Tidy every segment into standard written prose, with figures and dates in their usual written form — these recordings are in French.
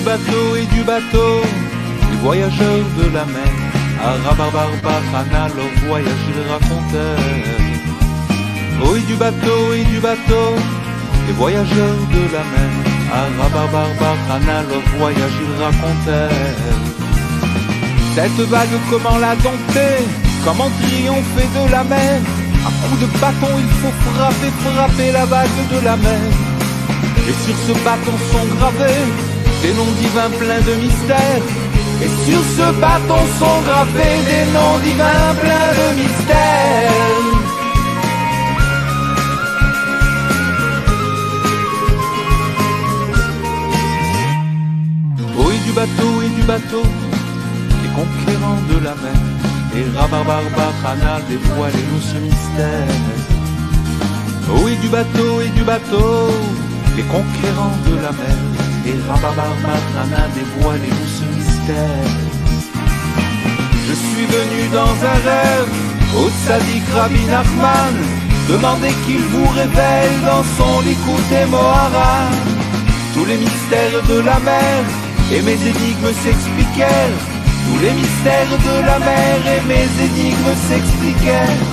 du bateau, les voyageurs de la mer, à Rabarbarbachana, leur voyage ils racontèrent. Oh, et du bateau, les voyageurs de la mer, à Rabarbarbachana, leur voyage ils racontèrent. Cette vague, comment la dompter, comment triompher de la mer? À coups de bâton, il faut frapper la vague de la mer. Et sur ce bâton sont gravés des noms divins pleins de mystères. Et sur ce bâton sont gravés des noms divins pleins de mystères. Oh, et du bateau, les conquérants de la mer, et Rabarbarbachana, dévoilez-nous ce mystère. Oh, et du bateau, les conquérants de la mer, et Rabarbarbachana, dévoilez-nous ce mystère. Je suis venu dans un rêve, au Tzadik Rabbi Nachman, demandez qu'il vous révèle dans son Likutei Moharan tous les mystères de la mer, et mes énigmes s'expliquèrent. Tous les mystères de la mer et mes énigmes s'expliquèrent.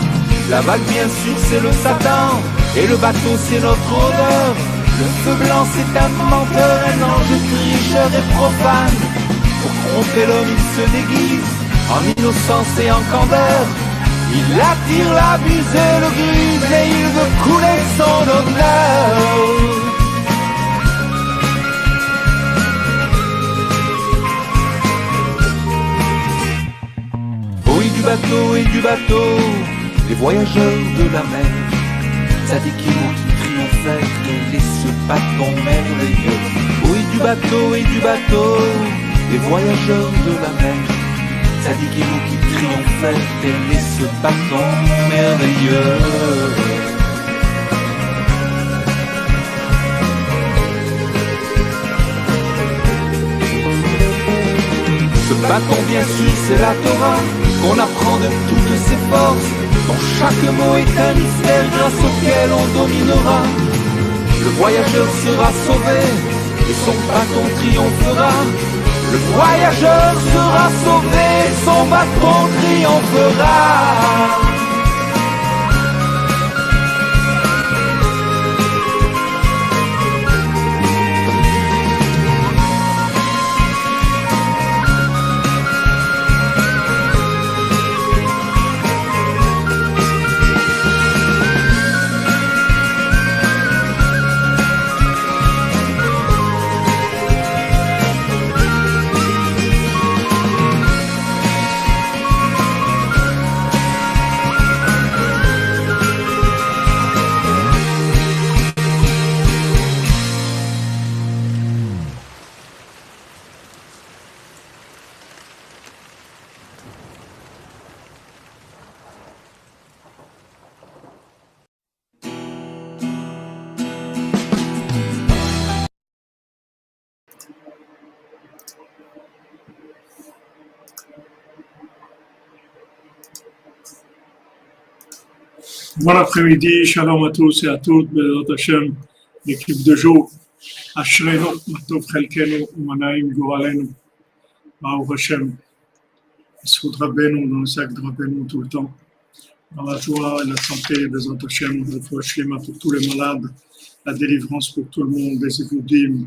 La vague bien sûr c'est le Satan, et le bateau c'est notre odeur. Le feu blanc c'est un menteur, un ange tricheur et profane. Pour tromper l'homme il se déguise en innocence et en candeur. Il attire la bise et le grise et il veut couler son honneur. Et du bateau, les voyageurs de la mer, Tzadikim qui triomphèrent, et ce bâton merveilleux. Oh, et du bateau, les voyageurs de la mer, Tzadikim qui triomphèrent, et ce bâton merveilleux. Ce bâton bien sûr c'est la Torah, qu'on apprend de toutes ses forces, dont chaque mot est un mystère grâce auquel on dominera. Le voyageur sera sauvé et son bâton triomphera. Le voyageur sera sauvé et son bâton triomphera. Bon après-midi, shalom à tous et à toutes, Bezrat Hashem, l'équipe de jour, Ashrenu, Matov Chelkenu, Umanaim, Goralenu, Baruch Hashem, Issoud Rabbeinu, dans le sac de Rabbeinu tout le temps, dans la joie et la santé, Bezrat Hashem, la foi shlema pour tous les malades, la délivrance pour tout le monde, des évudim,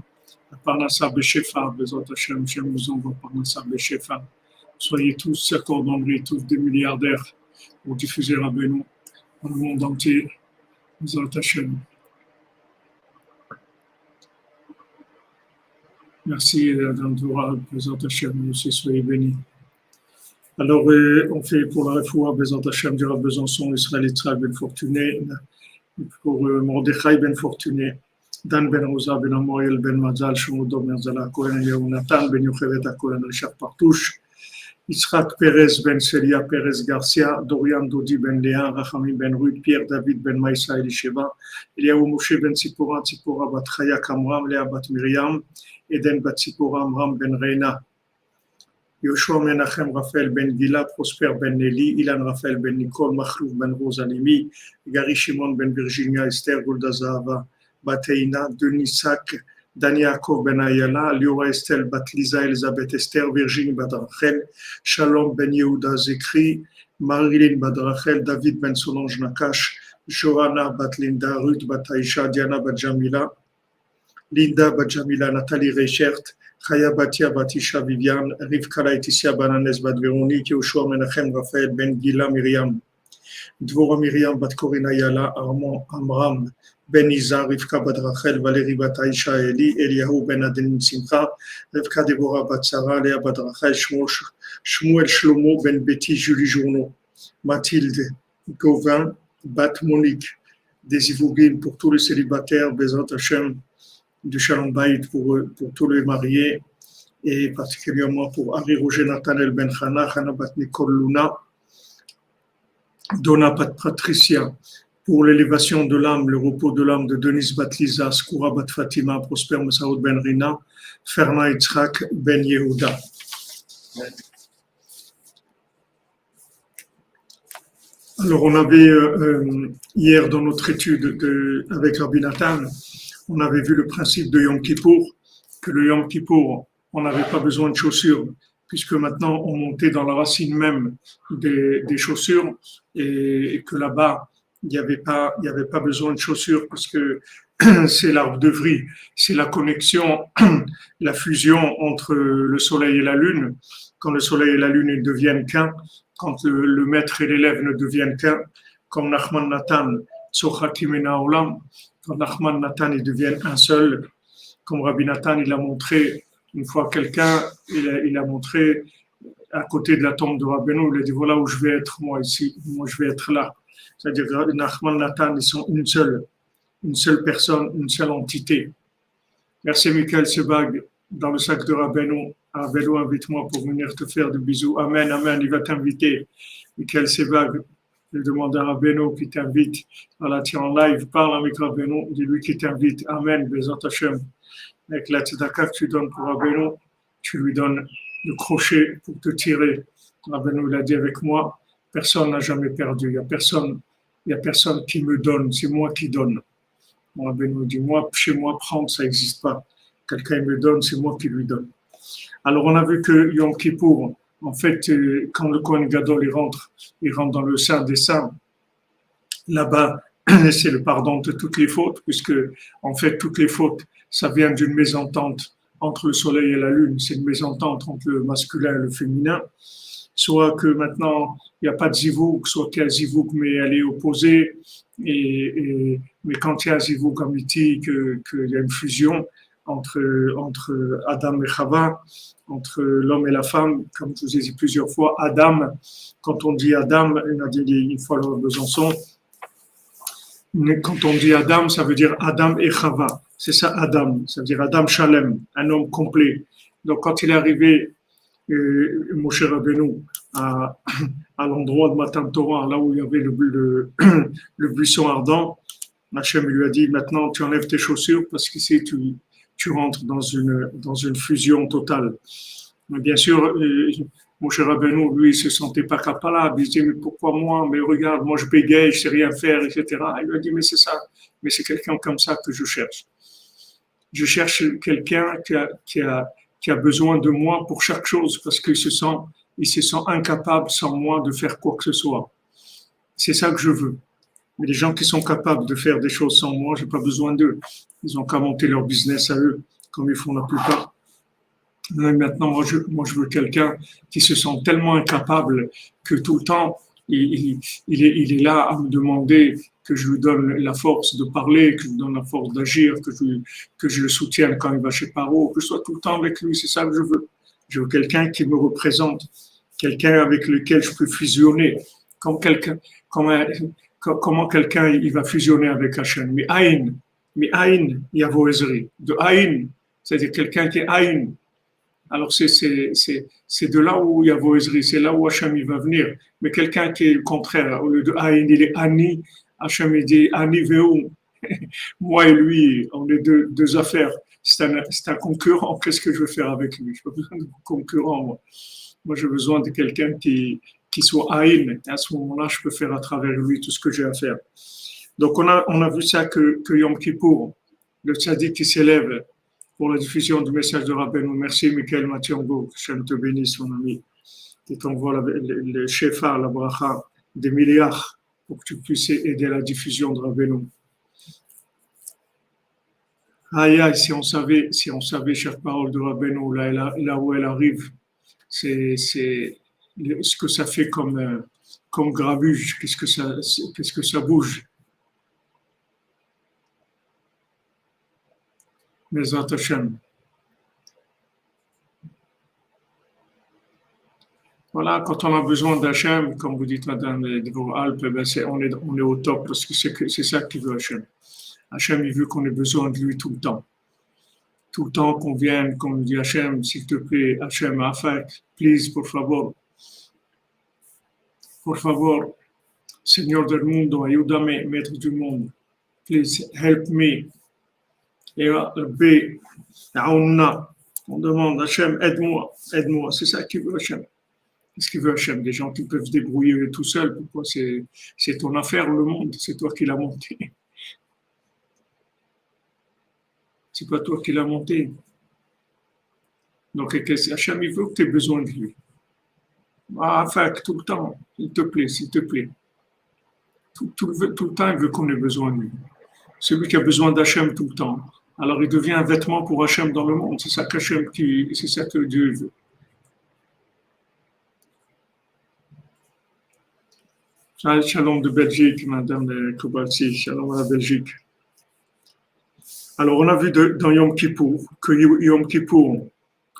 la Parnassa Beshefa, Bezrat Hashem, Hashem nous envoie Parnassa Beshefa. Soyez tous cordonneries, tous des milliardaires pour diffuser Rabbeinu dans le monde entier. Bezrat Hashem. Merci Adam Torah, Bezrat Hashem, aussi soyez bénis. Alors, on fait pour la refoua, Bezrat Hashem, du Rav Besançon, Israël Yitzhak Ben Fortuné, pour Mordechai Ben Fortuné, Dan Ben Rosa Ben Amoyel Ben Mazal, Shmodo Ben Zala Cohen, Yehonatan Ben Yochevet Cohen, Richard Partouche, Yitzhak Perez Ben Celia Perez Garcia, Dorian Dodi Ben Léa, Rachami Ben Ruud, Pierre David Ben Maïsa Elisheva, Eliaou Moshe Ben Tzipora, Tzipora Bat Chaya Kamram, Léa Bat Miriam, Eden Bat Tzipora Amram Ben Reina, Yoshua Menachem Raphaël Ben Gila, Prosper Ben Nelly, Ilan Raphaël Ben Nicole, Machlouf Ben Rosalimi, Gary Shimon Ben Virginia, Esther Golda Zahava, Bateina, Denis Sac, Dan Yaakov ben Ayala, Liora Estelle bat Lisa Elisabeth Esther, Virginie bat Rachel, Shalom ben Yehuda Zekri, Marilyn bat Rachel, David ben Solange Nakash, Johanna bat Linda, Ruth bat Aisha, Diana bat Jamila, Linda bat Jamila, Nathalie Reichert, Chaya Batia Batisha Viviane, Rivka Laetitia Bananes bat Véronique, Yoshua Menachem Raphaël Ben Gila Myriam, Dvora Myriam bat Corina Yala, Armand Amram Ben Isa, Rivka bat Rachel, Valérie bat Aisha Eli, Eliyahu Ben Adenin Simcha, Rivka Deborah bat Sarah, Léa bat Rachel, Shmuel Shlomo Ben Betty, Julie Journeau, Mathilde Gauvin bat Monique, des Ivougines pour tous les célibataires, Bezat Hashem, du Shalom Bayit pour tous les mariés et particulièrement pour Ari Roger Nathanael Ben Chana, Chana Bat Nicole Luna, Donna Bat Patricia, pour l'élévation de l'âme, le repos de l'âme de Denise Bat Lisa, Skoura Bat Fatima, Prosper Moussaoud Ben Rina, Fernand Yitzhak Ben Yehuda. Alors on avait hier dans notre étude avec Rabbi Nathan, on avait vu le principe de Yom Kippour, que le Yom Kippour, on n'avait pas besoin de chaussures, puisque maintenant on montait dans la racine même des chaussures, et que là-bas, il n'y avait pas besoin de chaussures, parce que c'est l'arbre de Vrie, c'est la connexion, la fusion entre le soleil et la lune. Quand le soleil et la lune ne deviennent qu'un, quand le maître et l'élève ne deviennent qu'un, comme Nachman Nathan, Tzochakim Olam, quand Nachman Nathan ils deviennent un seul, comme Rabbi Nathan il a montré une fois quelqu'un, il a montré à côté de la tombe de Rabbeinu, il a dit voilà où je vais être moi ici, moi je vais être là. C'est-à-dire que Nachman Nathan ils sont une seule personne, une seule entité. Merci Michael Sebag dans le sac de Rabbeinu. À vélo, invite-moi pour venir te faire des bisous. Amen, amen, il va t'inviter. Michael Sebag, il demande à Rabbeinu qui t'invite. Voilà, tu es en live, parle avec Rabbeinu, dis-lui qui t'invite. Amen, Bezat Hashem. Avec la tzedaka que tu donnes pour Rabbeinu, tu lui donnes le crochet pour te tirer. Rabbeinu, il a dit avec moi, personne n'a jamais perdu. Il y a personne qui me donne, c'est moi qui donne. Rabbeinu dit, moi, chez moi, prendre, ça n'existe pas. Quelqu'un me donne, c'est moi qui lui donne. Alors, on a vu que Yom Kippour, en fait, quand le Kohen Gadol il rentre dans le Saint des Saints, là-bas, c'est le pardon de toutes les fautes, puisque, en fait, toutes les fautes, ça vient d'une mésentente entre le soleil et la lune, c'est une mésentente entre le masculin et le féminin, soit que maintenant, il n'y a pas de zivouk, soit qu'il y a zivouk, mais elle est opposée, mais quand il y a zivouk amiti, qu'il y a une fusion, entre Adam et Chava, entre l'homme et la femme, comme je vous ai dit plusieurs fois, Adam, quand on dit Adam, on a dit une fois à Besançon, quand on dit Adam, ça veut dire Adam et Chava, c'est ça Adam, ça veut dire Adam Shalem, un homme complet. Donc quand il est arrivé, Moshe Rabbeinu, à l'endroit de Matan Torah, là où il y avait le buisson ardent, Hachem lui a dit, maintenant tu enlèves tes chaussures parce qu'ici tu rentres dans une fusion totale. Mais bien sûr, Moshe Rabbeinu, lui, il se sentait pas capable. Il disait, mais pourquoi moi? Mais regarde, moi je bégaye, je sais rien faire, etc. Il lui a dit, mais c'est ça. Mais c'est quelqu'un comme ça que je cherche. Je cherche quelqu'un qui a besoin de moi pour chaque chose parce qu'il se sent incapable sans moi de faire quoi que ce soit. C'est ça que je veux. Mais les gens qui sont capables de faire des choses sans moi, j'ai pas besoin d'eux. Ils ont qu'à monter leur business à eux, comme ils font la plupart. Mais maintenant, moi, je veux quelqu'un qui se sent tellement incapable que tout le temps, il est là à me demander que je lui donne la force de parler, que je lui donne la force d'agir, que je le soutienne quand il va chez Paro, que je sois tout le temps avec lui. C'est ça que je veux. Je veux quelqu'un qui me représente, quelqu'un avec lequel je peux fusionner, comment quelqu'un il va fusionner avec Hachem. Mais Aïn, Yavo Ezri. De Aïn, c'est-à-dire quelqu'un qui est Aïn. Alors c'est de là où Yavo Ezri, c'est là où Hachem il va venir. Mais quelqu'un qui est le contraire, au lieu de Aïn, il est Ani. Hachem il dit Ani Veum. Moi et lui, on est deux affaires. C'est un concurrent. Qu'est-ce que je veux faire avec lui? Je n'ai pas besoin de concurrent, moi. Moi, j'ai besoin de quelqu'un qui soit Aïn. Et à ce moment-là, je peux faire à travers lui tout ce que j'ai à faire. Donc, on a vu ça que Yom Kippour, le tzaddik qui s'élève pour la diffusion du message de Rabbeinu. Merci, Michael Mathiango. Que Hachem te bénisse, mon ami. Qui t'envoie le shefa, la bracha, des milliards pour que tu puisses aider à la diffusion de Rabbeinu. Aïe, aïe, si on savait, chaque parole de Rabbeinu, là où elle arrive, c'est ce que ça fait comme grabuge, qu'est-ce que ça bouge. Bezrat Hashem. Voilà, quand on a besoin d'Hachem, comme vous dites, Madame de Alpes, ben on est au top parce que c'est ça qu'il veut Hachem. Hachem, il veut qu'on ait besoin de lui tout le temps. Tout le temps qu'on vienne, qu'on nous dit Hachem, s'il te plaît, Hachem, afin, please, por favor, Seigneur del mundo, ayúdame, maître du monde, please help me. Et B, on demande Hachem, aide-moi, c'est ça qu'il veut Hachem. Qu'est-ce qu'il veut Hachem? Des gens qui peuvent se débrouiller tout seuls. Pourquoi? C'est ton affaire, le monde, c'est toi qui l'as monté. C'est pas toi qui l'as monté. Donc, Hachem, il veut que tu aies besoin de lui. Enfin, tout le temps, s'il te plaît. Tout le temps, il veut qu'on ait besoin de lui. Celui qui a besoin d'Hachem tout le temps, alors il devient un vêtement pour Hachem dans le monde. C'est ça que Dieu veut. Shalom de Belgique, Madame Koubalsi, shalom à la Belgique. Alors, on a vu dans Yom Kippour que Yom Kippour,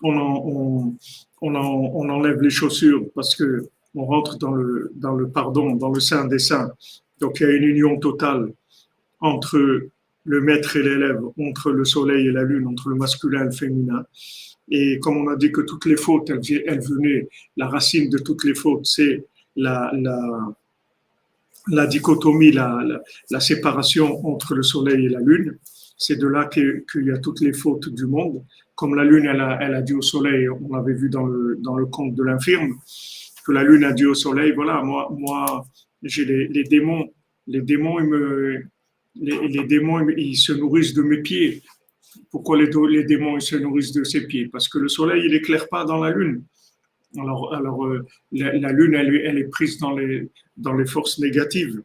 on enlève les chaussures parce que on rentre dans le pardon, dans le sein des saints. Donc, il y a une union totale entre le maître et l'élève, entre le soleil et la lune, entre le masculin et le féminin. Et comme on a dit que toutes les fautes, elles venaient, la racine de toutes les fautes, c'est la dichotomie, la séparation entre le soleil et la lune. C'est de là qu'il y a toutes les fautes du monde. Comme la lune, elle a dit au soleil, on l'avait vu dans le conte de l'infirme, que la lune a dit au soleil, voilà, moi j'ai les démons. Les démons, ils se nourrissent de mes pieds. Pourquoi les démons, ils se nourrissent de ses pieds? Parce que le soleil, il éclaire pas dans la lune. Alors la lune, elle est prise dans les forces négatives.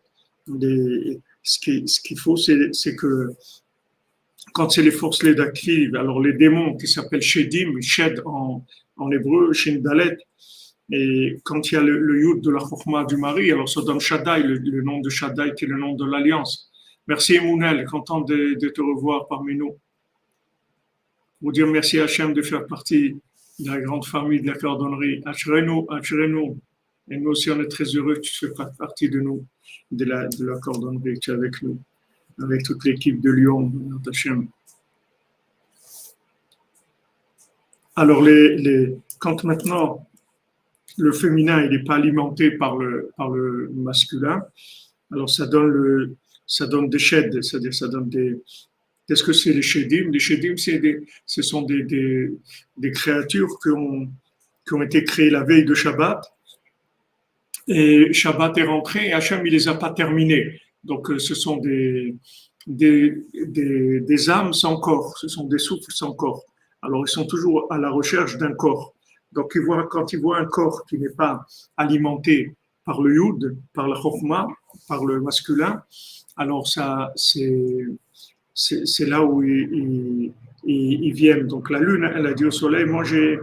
Ce qu'il faut, c'est que quand c'est les forces négatives, alors les démons qui s'appellent Shedim, Shed en hébreu, Shin Dalet, et quand il y a le Yud de la Chokhmah du mari, alors ça donne Shaddai, le nom de Shaddai qui est le nom de l'alliance. Merci Emounel, content de te revoir parmi nous. Pour dire merci à Hachem de faire partie de la grande famille de la cordonnerie. Ashrenu. Et nous aussi, on est très heureux que tu fais partie de nous, de la cordonnerie, que tu es avec nous, avec toute l'équipe de Lyon, Hachem. Alors, quand maintenant le féminin il n'est pas alimenté par le masculin, alors ça donne des sheds, c'est-à-dire ça donne des. Qu'est-ce que c'est les shedim? Les shedim, ce sont des créatures qui ont été créées la veille de Shabbat. Et Shabbat est rentré et Hachem, il les a pas terminés. Donc, ce sont des âmes sans corps, ce sont des souffles sans corps. Alors, ils sont toujours à la recherche d'un corps. Donc, quand ils voient un corps qui n'est pas alimenté par le Yud, par la Chokhmah, par le masculin, alors ça, c'est là où ils viennent. Donc, la lune, elle a dit au soleil, moi, j'ai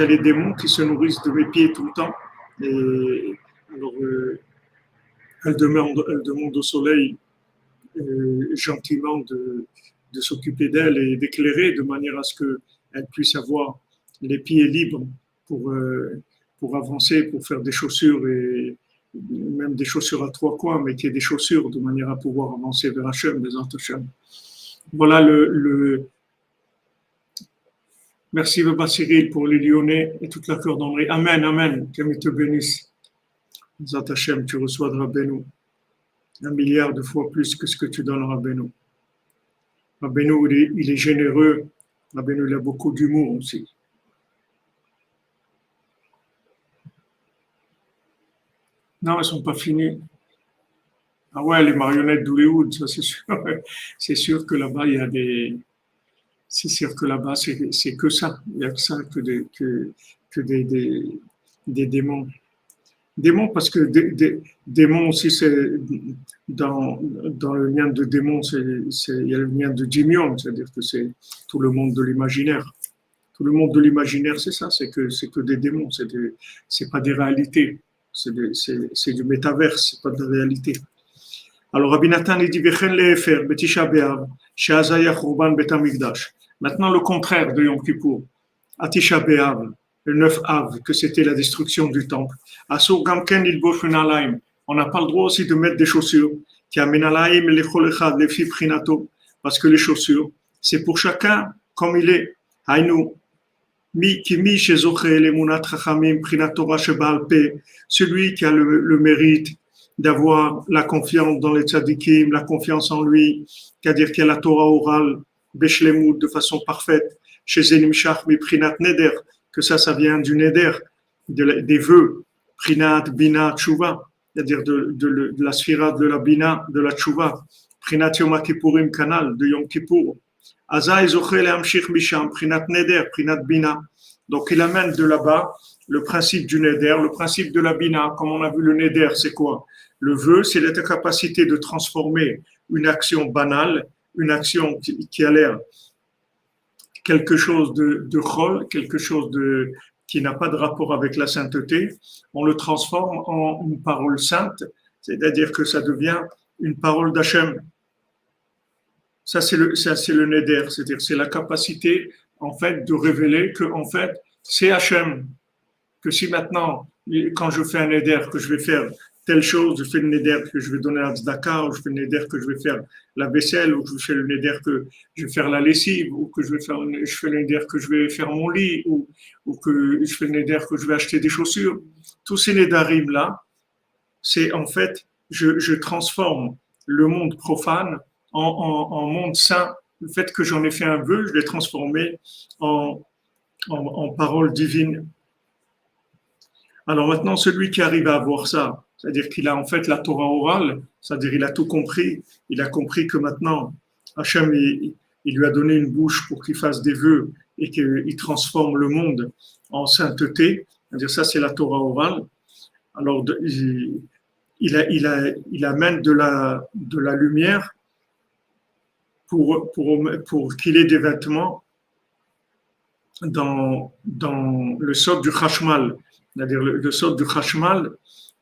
les démons qui se nourrissent de mes pieds tout le temps. Et alors, elle demande au soleil gentiment de s'occuper d'elle et d'éclairer de manière à ce qu'elle puisse avoir les pieds libres pour avancer, pour faire des chaussures et même des chaussures à 3 coins, mais qu'il y ait des chaussures de manière à pouvoir avancer vers Hachem, des Hachem. Voilà Merci Baba Cyril pour les Lyonnais et toute la cordonnerie. Amen, amen. Qu'Hachem te bénisse. Zat Hachem, tu reçois de Rabbeinu 1 milliard de fois plus que ce que tu donnes à Rabbeinu. Rabbeinu, il est généreux. Rabbeinu, il a beaucoup d'humour aussi. Non, elles ne sont pas finies. Ah ouais, les marionnettes d'Hollywood, ça c'est sûr. C'est sûr que là-bas, il y a des c'est sûr que là-bas, c'est que ça. Il n'y a que ça, que des démons. Démons, parce que démons aussi, c'est dans le lien de démons, il y a le lien de Dimion, c'est-à-dire que c'est tout le monde de l'imaginaire. Tout le monde de l'imaginaire, c'est ça, c'est que des démons, c'est pas des réalités, c'est du métaverse, c'est pas de réalité. Alors Rabbi Nathan il dit Vechen le'efer betisha be'av she'azaya churban bet hamikdash. Maintenant le contraire de Yom Kippour, à Tisha B'Av, le 9 Av, que c'était la destruction du temple. Asur gamken ilbosh menalaim. On n'a pas le droit aussi de mettre des chaussures. Qui a menalaim lechol echad lefi prinato, parce que les chaussures, c'est pour chacun comme il est. Hainu mi shezoche lemunat chachamim prinatora shebal pe, celui qui a le mérite d'avoir la confiance dans les tzadikim, la confiance en lui, c'est-à-dire qu'il y a la Torah orale, Beshlemut, de façon parfaite, chez Zenimshach, mi prinat neder, que ça vient du neder, des vœux, prinat, bina, tshuva, c'est-à-dire de la sphira, de la bina, de la tshuva, prinat Yom Kippourim, canal de Yom Kippour, Aza ezoché lehamshich misham, prinat neder, prinat bina. Donc il amène de là-bas le principe du neder, le principe de la bina, comme on a vu le neder, c'est quoi? Le vœu, c'est la capacité de transformer une action banale, une action qui a l'air quelque chose de chol, quelque chose qui n'a pas de rapport avec la sainteté, on le transforme en une parole sainte, c'est-à-dire que ça devient une parole d'Hachem. Ça, c'est le neder, c'est-à-dire c'est la capacité, en fait, de révéler que, en fait, c'est Hachem. Que si maintenant, quand je fais un neder, que je vais faire telle chose, je fais le neder que je vais donner à tzedaka, ou je fais le neder que je vais faire la vaisselle, ou je fais le neder que je vais faire la lessive, ou que je fais le neder que je vais faire mon lit, ou que je fais le neder que je vais acheter des chaussures. Tous ces nédarim-là, c'est en fait, je transforme le monde profane en monde saint. Le fait que j'en ai fait un vœu, je l'ai transformé en parole divine. Alors maintenant, celui qui arrive à avoir ça, c'est-à-dire qu'il a en fait la Torah orale, c'est-à-dire il a tout compris, il a compris que maintenant, Hachem, il lui a donné une bouche pour qu'il fasse des vœux et qu'il transforme le monde en sainteté, c'est-à-dire ça c'est la Torah orale. Alors il amène de la lumière pour qu'il ait des vêtements dans le sod du Chashmal. C'est-à-dire le sod du Chashmal,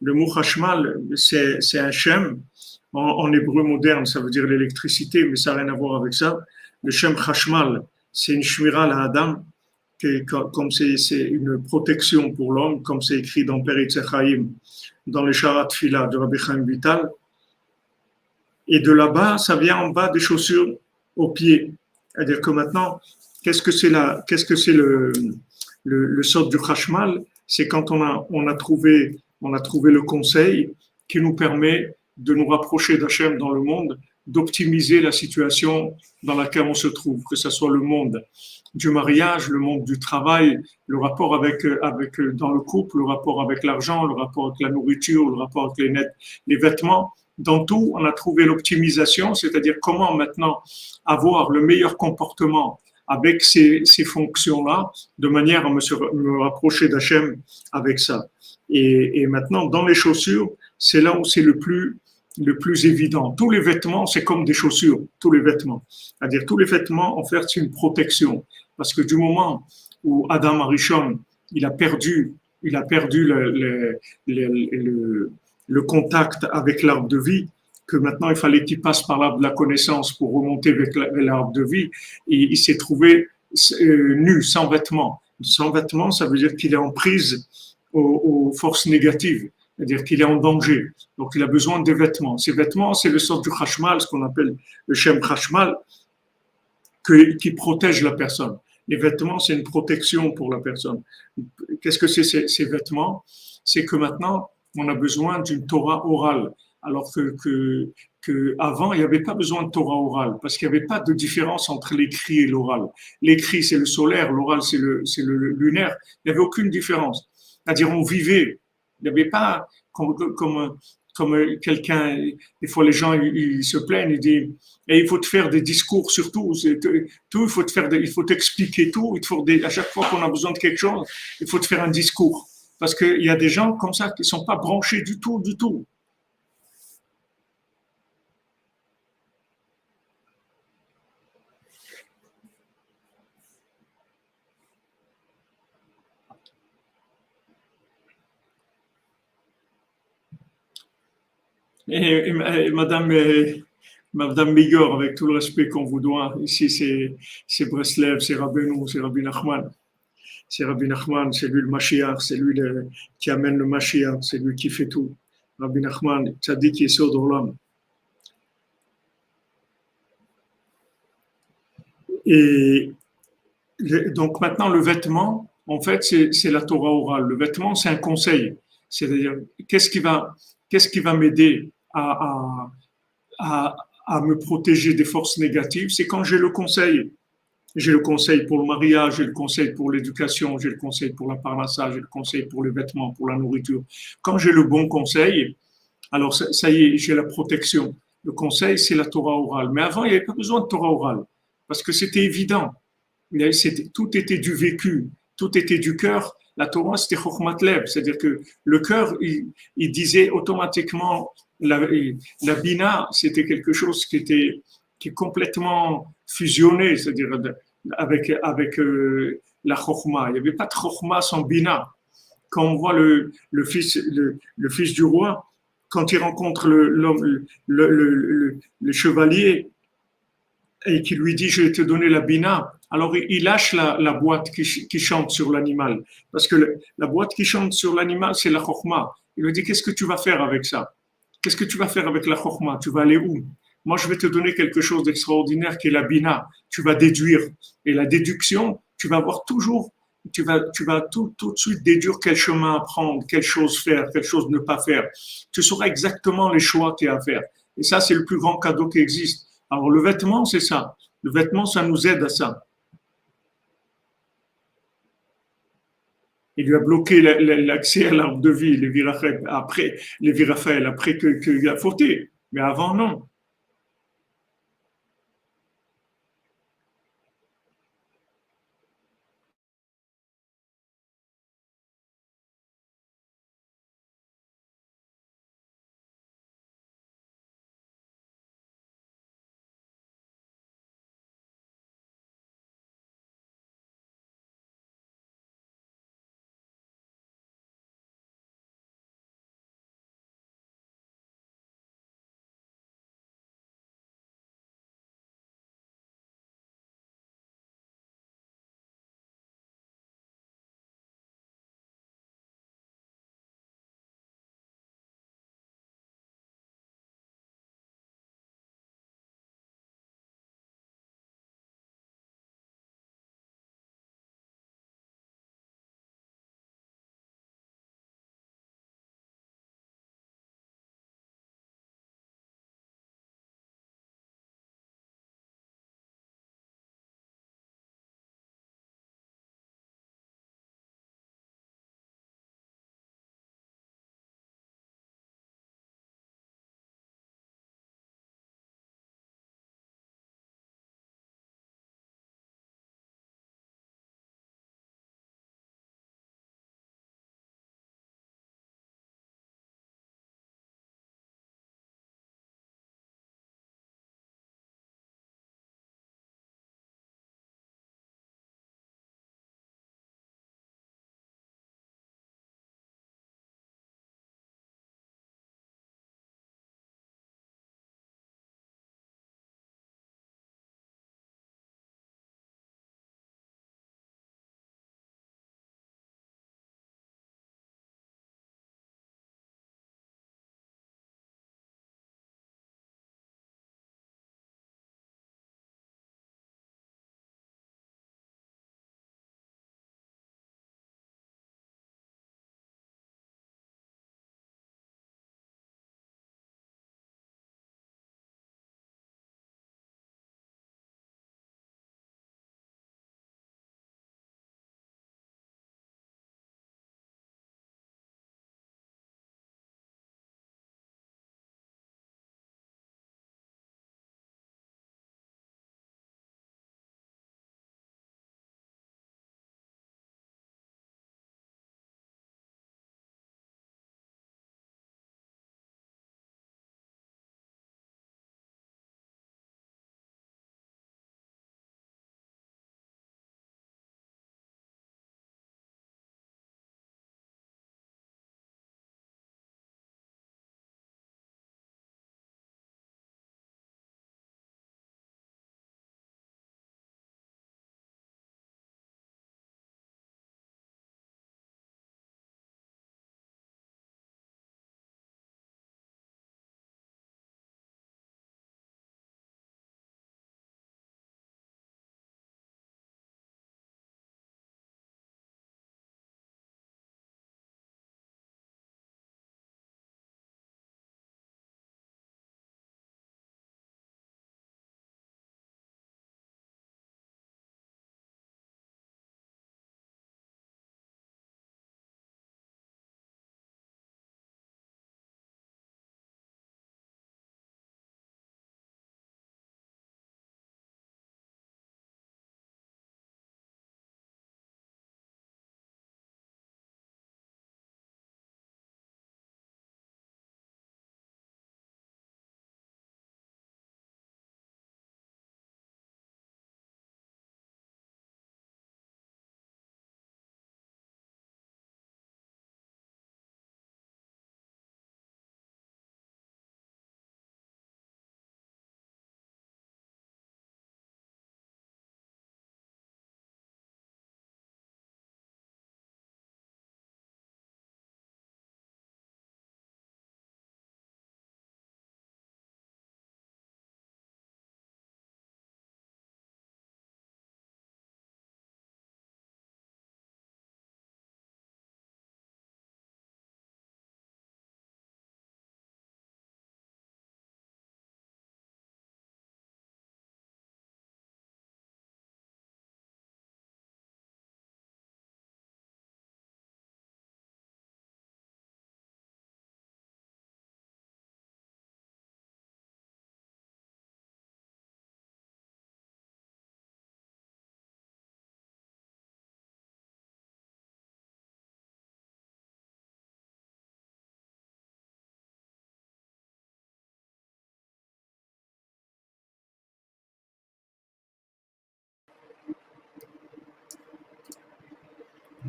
le mot Chashmal, c'est un shem. En hébreu moderne, ça veut dire l'électricité, mais ça n'a rien à voir avec ça. Le shem Chashmal, c'est une shmira la Adam, comme c'est une protection pour l'homme, comme c'est écrit dans Peretz Chaim, dans les Sharat Fila de Rabbi Chaim Vital. Et de là-bas, ça vient en bas des chaussures aux pieds. C'est-à-dire que maintenant, qu'est-ce que c'est le sod du Chashmal? C'est quand on a trouvé le conseil qui nous permet de nous rapprocher d'Hachem dans le monde, d'optimiser la situation dans laquelle on se trouve, que ce soit le monde du mariage, le monde du travail, le rapport avec dans le couple, le rapport avec l'argent, le rapport avec la nourriture, le rapport avec les vêtements. Dans tout, on a trouvé l'optimisation, c'est-à-dire comment maintenant avoir le meilleur comportement avec ces fonctions-là, de manière à me rapprocher d'Hachem avec ça. Et maintenant, dans les chaussures, c'est là où c'est le plus évident. Tous les vêtements, c'est comme des chaussures, tous les vêtements. C'est-à-dire, tous les vêtements, en fait, c'est une protection. Parce que du moment où Adam Arishon, il a perdu le contact avec l'arbre de vie, que maintenant il fallait qu'il passe par l'arbre de la connaissance pour remonter vers l'arbre de vie, et il s'est trouvé nu, sans vêtements. Sans vêtements, ça veut dire qu'il est en prise aux forces négatives, c'est-à-dire qu'il est en danger. Donc il a besoin des vêtements. Ces vêtements, c'est le sort du Chashmal, ce qu'on appelle le Shem Chashmal, qui protège la personne. Les vêtements, c'est une protection pour la personne. Qu'est-ce que c'est ces vêtements? C'est que maintenant, on a besoin d'une Torah orale. Alors que avant, il n'y avait pas besoin de Torah orale, parce qu'il n'y avait pas de différence entre l'écrit et l'oral. L'écrit, c'est le solaire, l'oral, c'est le lunaire. Il n'y avait aucune différence. C'est-à-dire, on vivait. Il n'y avait pas, comme comme quelqu'un, des fois les gens ils se plaignent, ils disent, et il faut te faire des discours sur tout, tout il faut te faire, il faut t'expliquer tout, à chaque fois qu'on a besoin de quelque chose, il faut te faire un discours. Parce qu'il y a des gens comme ça qui sont pas branchés du tout, du tout. Et Madame Migor, avec tout le respect qu'on vous doit, ici c'est Breslev, c'est Rabbeinu, c'est Rabbi Nachman. C'est Rabbi Nachman, c'est lui le Mashiach, c'est lui qui amène le Mashiach, c'est lui qui fait tout. Rabbi Nachman, Tzadik Yesod Olam. Et donc maintenant, le vêtement, en fait, c'est la Torah orale. Le vêtement, c'est un conseil. C'est-à-dire, qu'est-ce qui va m'aider à me protéger des forces négatives? C'est quand j'ai le conseil. J'ai le conseil pour le mariage, j'ai le conseil pour l'éducation, j'ai le conseil pour la parnassa, j'ai le conseil pour les vêtements, pour la nourriture. Quand j'ai le bon conseil, alors ça y est, j'ai la protection. Le conseil, c'est la Torah orale. Mais avant, il n'y avait pas besoin de Torah orale parce que c'était évident. Tout était du vécu, tout était du cœur. La Torah, c'était Chokhmat Lev, c'est-à-dire que le cœur, il disait automatiquement, la Bina, c'était quelque chose qui est complètement fusionné, c'est-à-dire avec la Chokhma. Il n'y avait pas de Chokhma sans Bina. Quand on voit le fils du roi, quand il rencontre le chevalier, et qui lui dit je vais te donner la bina, alors il lâche la boîte qui chante sur l'animal. Parce que la boîte qui chante sur l'animal, c'est la chokhma. Il lui dit qu'est-ce que tu vas faire avec ça? Qu'est-ce que tu vas faire avec la chokhma? Tu vas aller où? Moi, je vais te donner quelque chose d'extraordinaire qui est la bina. Tu vas déduire. Et la déduction, tu vas voir toujours, tu vas tout de suite déduire quel chemin prendre, quelle chose faire, quelle chose ne pas faire. Tu sauras exactement les choix qu'il y a à faire. Et ça, c'est le plus grand cadeau qui existe. Alors, le vêtement, c'est ça. Le vêtement, ça nous aide à ça. Il lui a bloqué l'accès à l'arbre de vie, les virafel, après qu'il a fauté. Mais avant, non.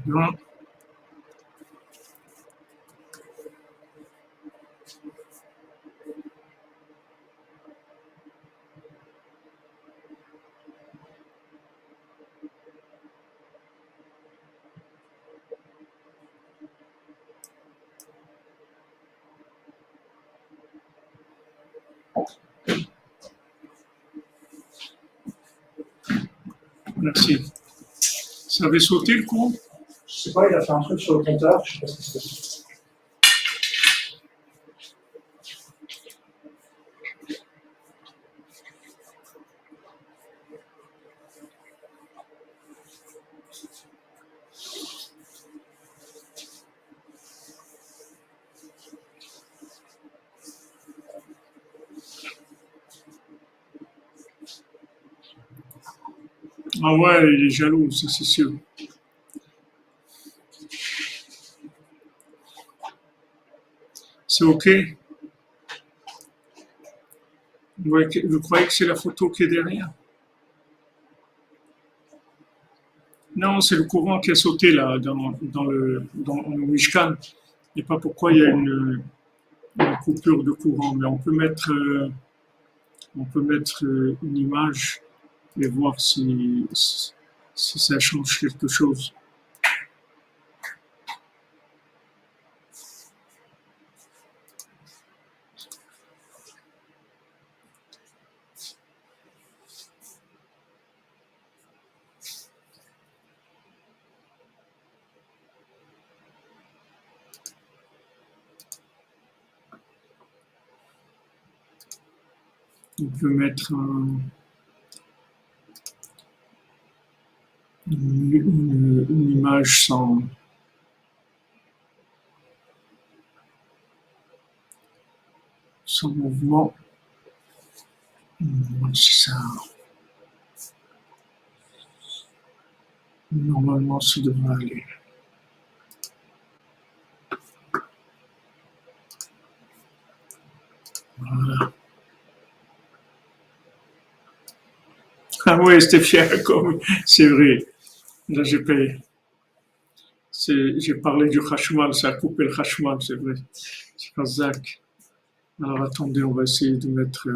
Non. Merci. Ça avait sauté le courant? Je sais pas, il a fait un truc sur le compteur, je sais pas ce que c'est. Ah ouais, il est jaloux, ça c'est sûr. C'est OK? Ouais, vous croyez que c'est la photo qui est derrière? Non, c'est le courant qui a sauté là dans le Mishkan. Je ne sais pas pourquoi il y a une coupure de courant, mais on peut mettre une image et voir si ça change quelque chose. On peut mettre une image sans mouvement. Si ça, normalement, ça devrait aller. Voilà. Ah oui, c'était fier, comme c'est vrai. Là, j'ai payé. J'ai parlé du Hashmal, ça a coupé le Hashmal, c'est vrai. C'est Kazakh. Alors attendez, on va essayer de mettre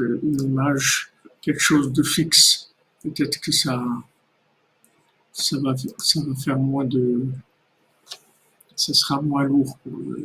une image, quelque chose de fixe. Peut-être que ça va faire moins ça sera moins lourd pour voir.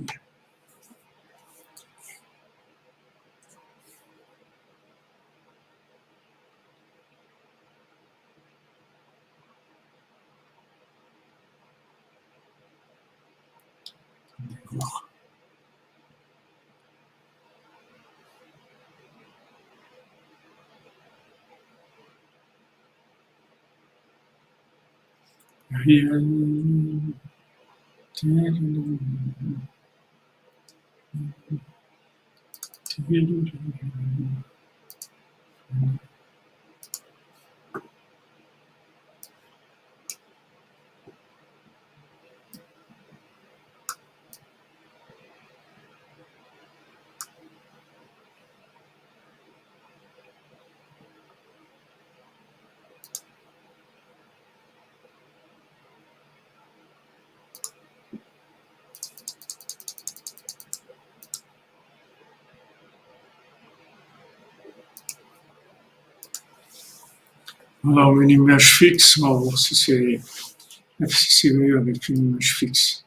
Alors, une image fixe, on va voir si c'est mieux avec une image fixe.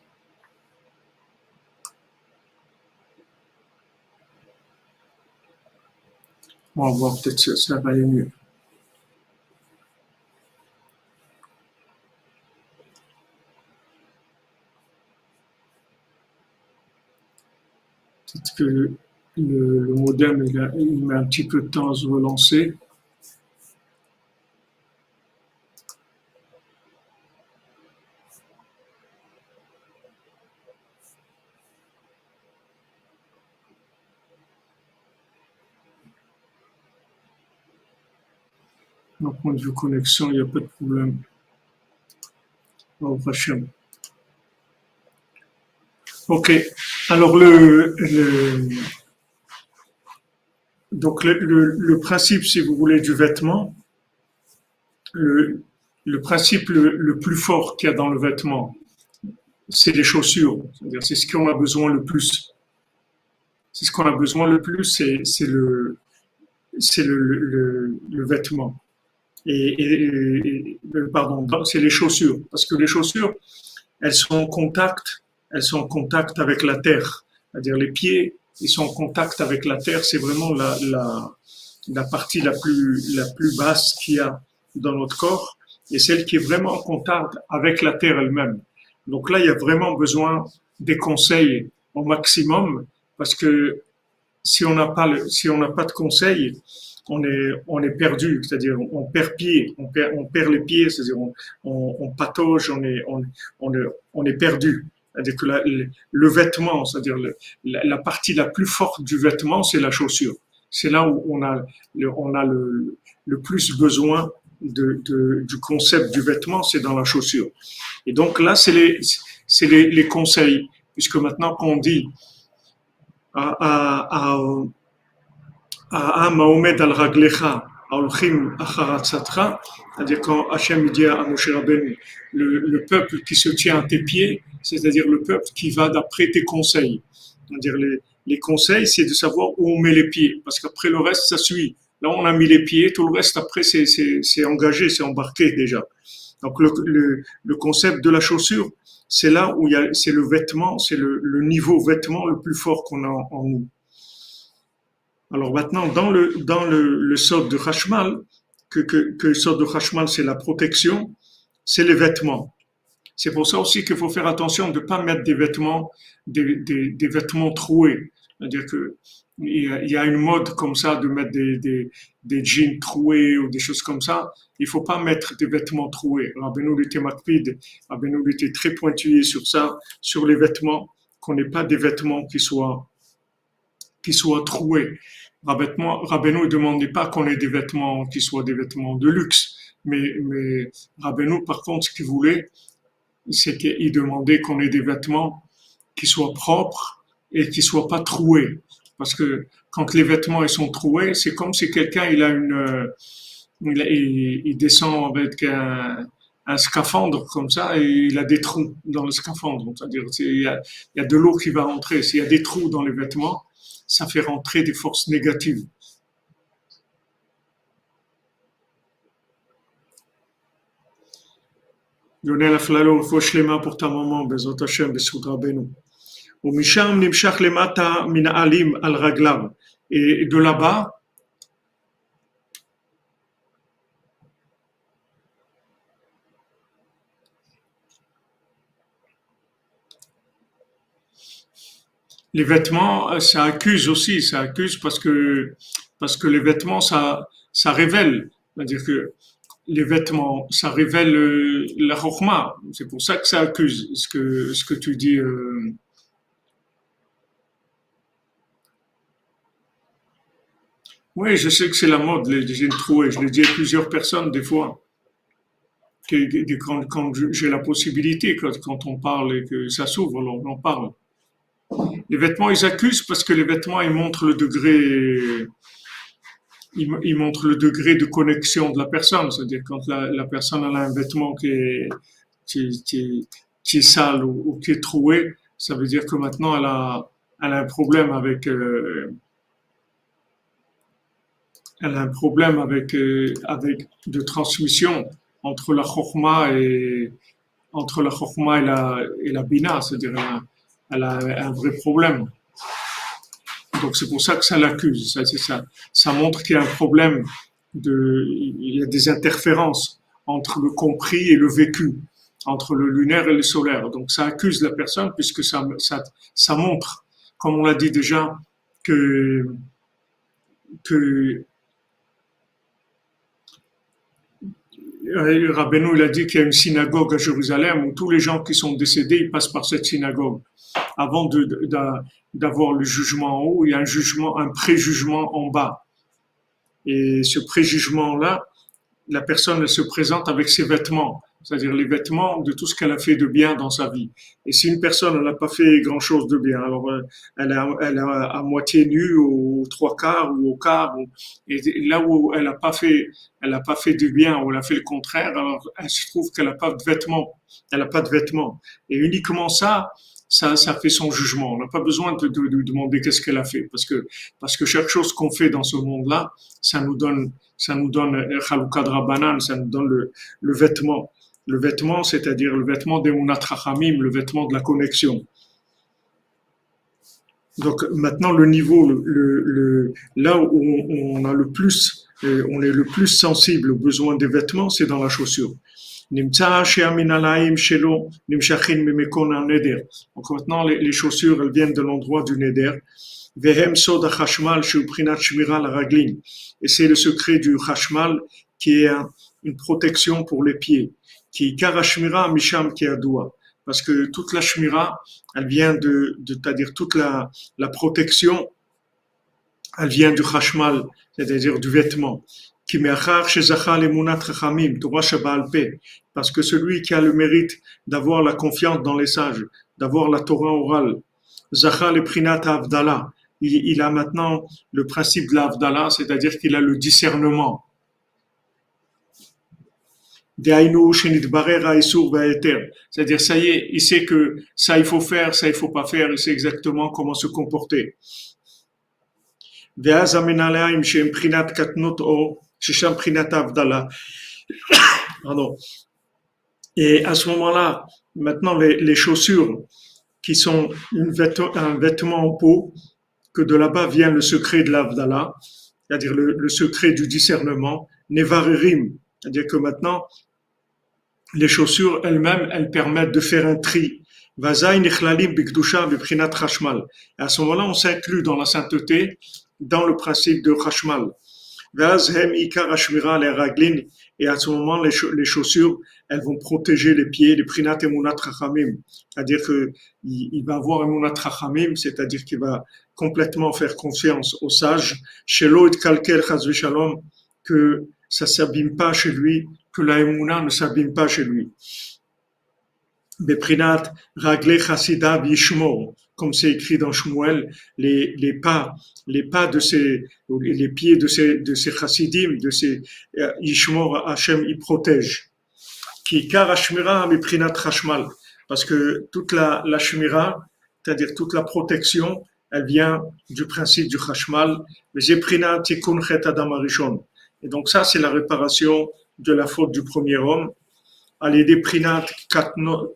On va voir, peut-être ça va aller mieux. Peut-être que le modem, il met un petit peu de temps à se relancer. D'un point de vue connexion, il n'y a pas de problème. Au prochain. Ok. Alors donc le principe, si vous voulez, du vêtement, le principe le plus fort qu'il y a dans le vêtement, c'est les chaussures. C'est-à-dire, c'est ce qu'on a besoin le plus. C'est ce qu'on a besoin le plus, c'est le vêtement. Pardon, c'est les chaussures. Parce que les chaussures, elles sont en contact avec la terre. C'est-à-dire les pieds, ils sont en contact avec la terre. C'est vraiment la partie la plus basse qu'il y a dans notre corps et celle qui est vraiment en contact avec la terre elle-même. Donc là, il y a vraiment besoin des conseils au maximum parce que si on n'a pas de conseils, on est perdu, c'est-à-dire on perd pied, on perd les pieds, c'est-à-dire on patauge, on est perdu. C'est-à-dire que le vêtement, c'est-à-dire la partie la plus forte du vêtement, c'est la chaussure. C'est là où on a le plus besoin du concept du vêtement, c'est dans la chaussure. Et donc là, c'est les conseils, puisque maintenant qu'on dit à Mahomet al-Raglecha, Aulchim Acharatzatra, c'est-à-dire quand Hachem dit à Moshe Rabbeinu, le peuple qui se tient à tes pieds, c'est-à-dire le peuple qui va d'après tes conseils. C'est-à-dire les conseils, c'est de savoir où on met les pieds, parce qu'après le reste, ça suit. Là, on a mis les pieds, tout le reste, après, c'est engagé, c'est embarqué déjà. Donc, le concept de la chaussure, c'est là où c'est le vêtement, c'est le niveau vêtement le plus fort qu'on a en nous. Alors maintenant, dans le sod de Hashmal, que le sod de Hashmal, c'est la protection, c'est les vêtements. C'est pour ça aussi qu'il faut faire attention de ne pas mettre des vêtements troués. C'est-à-dire que il y a une mode comme ça de mettre des jeans troués ou des choses comme ça. Il faut pas mettre des vêtements troués. Rabbeinu était makpid, Rabbeinu était très pointillé sur ça, sur les vêtements, qu'on n'ait pas des vêtements qui soient troués. Rabbeinu ne demandait pas qu'on ait des vêtements qui soient des vêtements de luxe, mais Rabbeinu, par contre, ce qu'il voulait, c'est qu'il demandait qu'on ait des vêtements qui soient propres et qui soient pas troués. Parce que quand les vêtements ils sont troués, c'est comme si quelqu'un il descend avec un scaphandre comme ça et il a des trous dans le scaphandre. C'est-à-dire il y a de l'eau qui va rentrer. S'il y a des trous dans les vêtements, ça fait rentrer des forces négatives. Lionel Aflalo, il faut shlema pour ta maman, Bezot Hashem, Bessoud Rabbeinu. ומשם נמשך למטה מן העלים על רגליו. Et de là-bas, les vêtements, ça accuse parce que les vêtements, ça révèle. C'est-à-dire que les vêtements, ça révèle la chokhma. C'est pour ça que ça accuse, ce que tu dis. Oui, je sais que c'est la mode, les jeans troués. Je l'ai dit à plusieurs personnes des fois. Quand j'ai la possibilité, quand on parle et que ça s'ouvre, on en parle. Les vêtements, ils accusent parce que les vêtements, ils montrent le degré de connexion de la personne. C'est-à-dire quand la personne a un vêtement qui est sale ou qui est troué, ça veut dire que maintenant elle a un problème avec de transmission entre la chokhma et la bina, c'est-à-dire elle a un vrai problème. Donc c'est pour ça que ça l'accuse. Ça montre qu'il y a un problème il y a des interférences entre le compris et le vécu, entre le lunaire et le solaire. Donc ça accuse la personne puisque ça montre, comme on l'a dit déjà, que Rabbeinu, il a dit qu'il y a une synagogue à Jérusalem où tous les gens qui sont décédés, ils passent par cette synagogue. Avant d'avoir le jugement en haut, il y a un préjugement en bas. Et ce préjugement-là, la personne elle se présente avec ses vêtements. c'est-à-dire les vêtements de tout ce qu'elle a fait de bien dans sa vie. Et si une personne n'a pas fait grand-chose de bien, alors elle est à moitié nue, ou trois quarts, ou au quart, et là où elle a pas fait du bien, ou elle a fait le contraire, alors elle se trouve qu'elle n'a pas de vêtements. Elle n'a pas de vêtements. Et uniquement ça fait son jugement. On n'a pas besoin de demander qu'est-ce qu'elle a fait, parce que chaque chose qu'on fait dans ce monde-là, ça nous donne Chalukah Drabanan, ça nous donne le vêtement. Le vêtement, c'est-à-dire le vêtement d'Emunat Chachamim, le vêtement de la connexion. Donc maintenant, le niveau, là où on a le plus, on est le plus sensible aux besoins des vêtements, c'est dans la chaussure. Donc maintenant, les chaussures, elles viennent de l'endroit du neder. Et c'est le secret du chashmal, qui est une protection pour les pieds. Qui karashmira misham qui adoua. Parce que toute la shmira, elle vient c'est-à-dire toute la protection, elle vient du chashmal, c'est-à-dire du vêtement. Parce que celui qui a le mérite d'avoir la confiance dans les sages, d'avoir la Torah orale, Zachal et Prinat Avdallah, il a maintenant le principe de l'Avdallah, c'est-à-dire qu'il a le discernement. C'est-à-dire, ça y est, il sait que ça il faut faire, ça il faut pas faire, il sait exactement comment se comporter. Pardon. Et à ce moment-là, maintenant les chaussures qui sont un vêtement en peau, que de là-bas vient le secret de l'Avdallah, c'est-à-dire le secret du discernement, Nevarerim, c'est-à-dire que maintenant, les chaussures elles-mêmes, elles permettent de faire un tri. Et à ce moment-là, on s'inclut dans la sainteté, dans le principe de Chashmal. Et à ce moment, les chaussures, elles vont protéger les pieds, les Prinat Emunat Chachamim. C'est-à-dire qu'il va avoir Emunat Chachamim, c'est-à-dire qu'il va complètement faire confiance aux sages. Shelo et Kalkel Chaz V'Shalom, que ça s'abîme pas chez lui, que la Emuna ne s'abîme pas chez lui. Beprinat Ragle Chasida Yishmor, comme c'est écrit dans Shmuel, les pas les pieds de ces chassidim, de ces Yishmor Hashem, il protège. Qui karashmira beprinat chashmal, parce que toute la shmira, c'est-à-dire toute la protection, elle vient du principe du chashmal. Zeprinat tikun chet adam arishon. Et donc ça, c'est la réparation de la faute du premier homme. Allez prinat katnot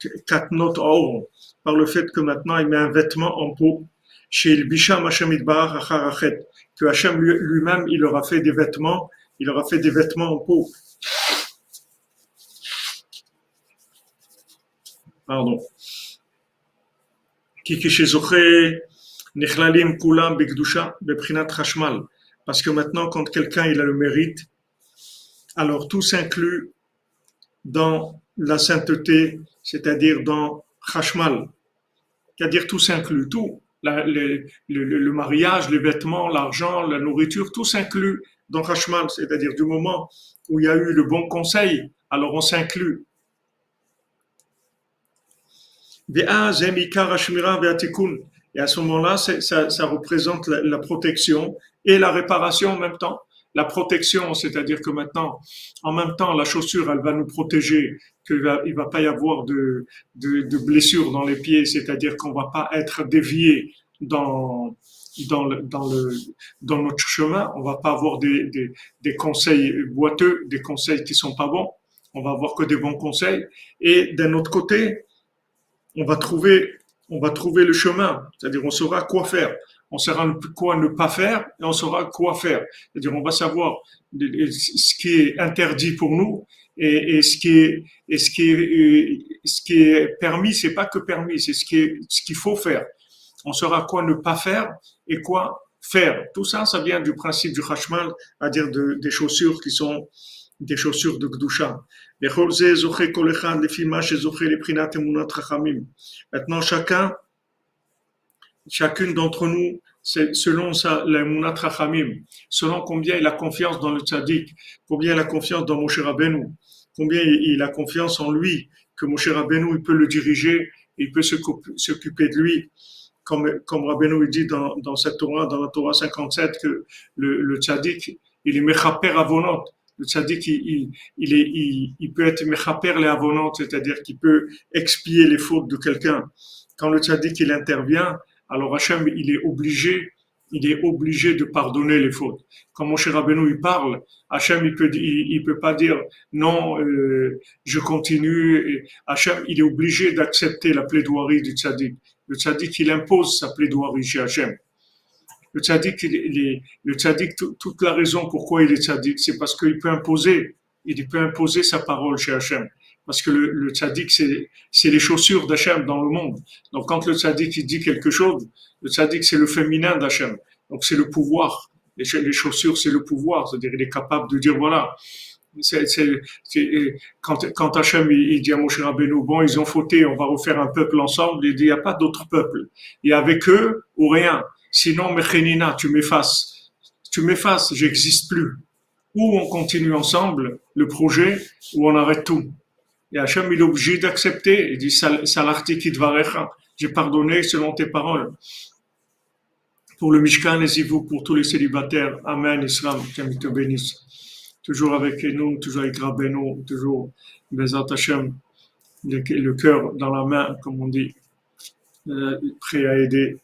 or, par le fait que maintenant il met un vêtement en peau chez le bisham Hashem itbarach acharachet, que Hashem lui-même il aura fait des vêtements en peau. Pardon. Ki kishezoche nechlalim kulam bekdusha beprinat chashmal, parce que maintenant quand quelqu'un il a le mérite, alors tout s'inclut dans la sainteté, c'est-à-dire dans Chashmal, c'est-à-dire tout s'inclut, tout, le mariage, les vêtements, l'argent, la nourriture, tout s'inclut dans Chashmal, c'est-à-dire du moment où il y a eu le bon conseil, alors on s'inclut. Et à ce moment-là, ça représente la protection et la réparation en même temps. La protection, c'est-à-dire que maintenant, en même temps, la chaussure, elle va nous protéger, qu'il va pas y avoir de blessures dans les pieds, c'est-à-dire qu'on va pas être dévié dans notre chemin, on va pas avoir des conseils boiteux, des conseils qui sont pas bons, on va avoir que des bons conseils. Et d'un autre côté, on va trouver le chemin, c'est-à-dire on saura quoi faire. On saura quoi ne pas faire et on saura quoi faire. C'est-à-dire, on va savoir ce qui est interdit pour nous et ce qui est permis, c'est pas que permis, c'est ce qu'il faut faire. On saura quoi ne pas faire et quoi faire. Tout ça, ça vient du principe du Chashmal, c'est-à-dire des chaussures qui sont des chaussures de Gdusha. Maintenant, chacune d'entre nous, c'est selon l'Emunat Chachamim, selon combien il a confiance dans le Tzaddik, combien il a confiance dans Moshe Rabbeinu, combien il a confiance en lui, que Moshe Rabbeinu, il peut le diriger, il peut s'occuper de lui. Comme Rabbeinu dit dans cette Torah, dans la Torah 57, que le tzaddik, il est mechaper avonot. Le tzaddik, il peut être mechaper les avonot, c'est-à-dire qu'il peut expier les fautes de quelqu'un. Quand le tzaddik, il intervient, alors Hachem, il est obligé de pardonner les fautes. Quand Moshe Rabbeinu, il parle, Hachem, il peut pas dire non, je continue. Hachem, il est obligé d'accepter la plaidoirie du tzaddik. Le tzaddik, il impose sa plaidoirie chez Hachem. Le tzaddik, toute la raison pourquoi il est tzaddik, c'est parce qu'il peut imposer sa parole chez Hachem. Parce que le tzaddik, c'est les chaussures d'Hachem dans le monde. Donc quand le tzaddik, il dit quelque chose, le tzaddik, c'est le féminin d'Hachem. Donc c'est le pouvoir. Les chaussures, c'est le pouvoir. C'est-à-dire, il est capable de dire, voilà, quand Hachem il dit à Moshe Rabbeinu, bon, ils ont fauté, on va refaire un peuple ensemble, il dit, il n'y a pas d'autre peuple. Il y a avec eux ou rien. Sinon, Mechenina, tu m'effaces, j'existe plus. Ou on continue ensemble le projet, ou on arrête tout. Et Hachem, il est obligé d'accepter. Il dit, Salarti kitvarecha, j'ai pardonné selon tes paroles. Pour le Mishkan, et vous, pour tous les célibataires. Amen, Islam, qu'Hachem te bénisse. Toujours avec nous, toujours avec Rabbeinu, toujours Bezat Hachem, le cœur dans la main, comme on dit, prêt à aider.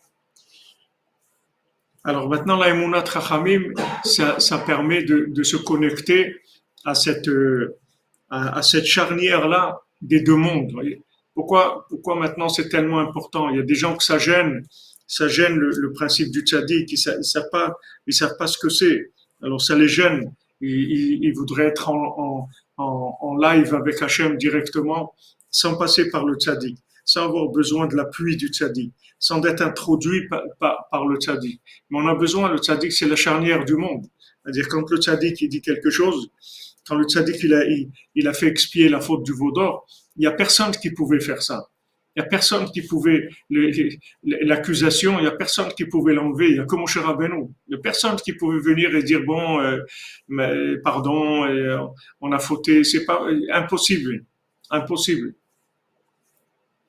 Alors maintenant, la Emunat Chachamim, ça permet de se connecter à cette charnière-là des deux mondes. Voyez. Pourquoi maintenant c'est tellement important? Il y a des gens que ça gêne le principe du tzaddik, ils savent pas ce que c'est. Alors ça les gêne. Ils voudraient être en live avec Hachem directement, sans passer par le tzaddik, sans avoir besoin de l'appui du tzaddik, sans être introduit par le tzaddik. Mais on a besoin, le tzaddik, c'est la charnière du monde. C'est-à-dire, quand le tzaddik, il dit quelque chose, quand le tzaddik, il a fait expier la faute du veau d'or, il n'y a personne qui pouvait faire ça. Il n'y a personne qui pouvait, l'accusation, il n'y a personne qui pouvait l'enlever. Il n'y a que Moshe Rabbeinu. Il n'y a personne qui pouvait venir et dire, bon, mais pardon, on a fauté. C'est pas, impossible. Impossible.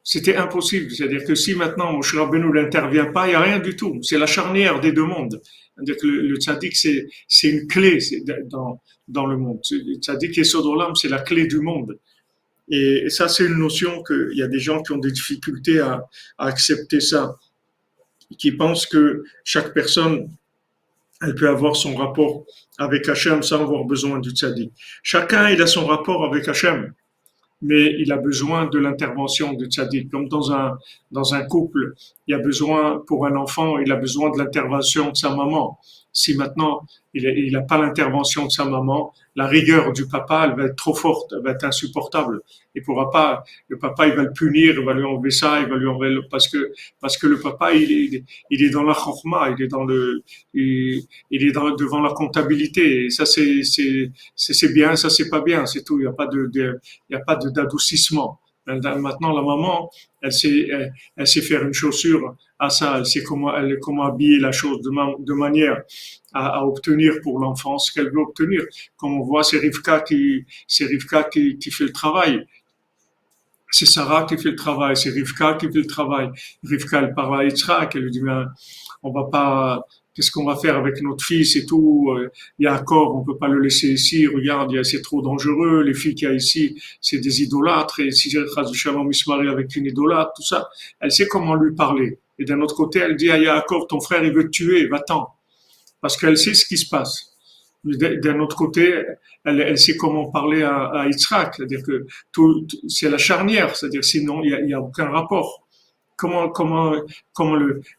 C'était impossible. C'est-à-dire que si maintenant Moshe Rabbeinu n'intervient pas, il n'y a rien du tout. C'est la charnière des deux mondes. C'est-à-dire que le tzaddik, c'est une clé dans le monde. Le tzaddik et Sodolam, c'est la clé du monde. Et ça, c'est une notion qu'il y a des gens qui ont des difficultés à accepter ça, qui pensent que chaque personne, elle peut avoir son rapport avec Hachem sans avoir besoin du tzaddik. Chacun, il a son rapport avec Hachem, mais il a besoin de l'intervention du tzaddik. Comme dans un couple, il y a besoin, pour un enfant, il a besoin de l'intervention de sa maman. Si maintenant, il n'a pas l'intervention de sa maman, la rigueur du papa, elle va être trop forte, elle va être insupportable. Il pourra pas, le papa, il va le punir, il va lui enlever ça, il va lui enlever parce que le papa, il est dans la chorma, il est devant la comptabilité. Et ça, c'est bien, ça, c'est pas bien, c'est tout. Il n'y a pas d'adoucissement. Maintenant, la maman, elle sait faire une chaussure à ça, elle sait comment habiller la chose de manière à obtenir pour l'enfant ce qu'elle veut obtenir. Comme on voit, c'est Rivka qui fait le travail. C'est Sarah qui fait le travail, c'est Rivka qui fait le travail. Rivka, elle parle à Yitzhak, elle lui dit, ben, on va pas, qu'est-ce qu'on va faire avec notre fils et tout, Yaakov, on peut pas le laisser ici, regarde, c'est trop dangereux, les filles qu'il y a ici, c'est des idolâtres, et si Chas Shalom il se marie avec une idolâtre, tout ça, elle sait comment lui parler. Et d'un autre côté, elle dit à Yaakov, ton frère, il veut te tuer, va-t'en. Parce qu'elle sait ce qui se passe. D'un autre côté, elle sait comment parler à Yitzhak, c'est-à-dire que c'est la charnière, c'est-à-dire sinon il y a aucun rapport. Comment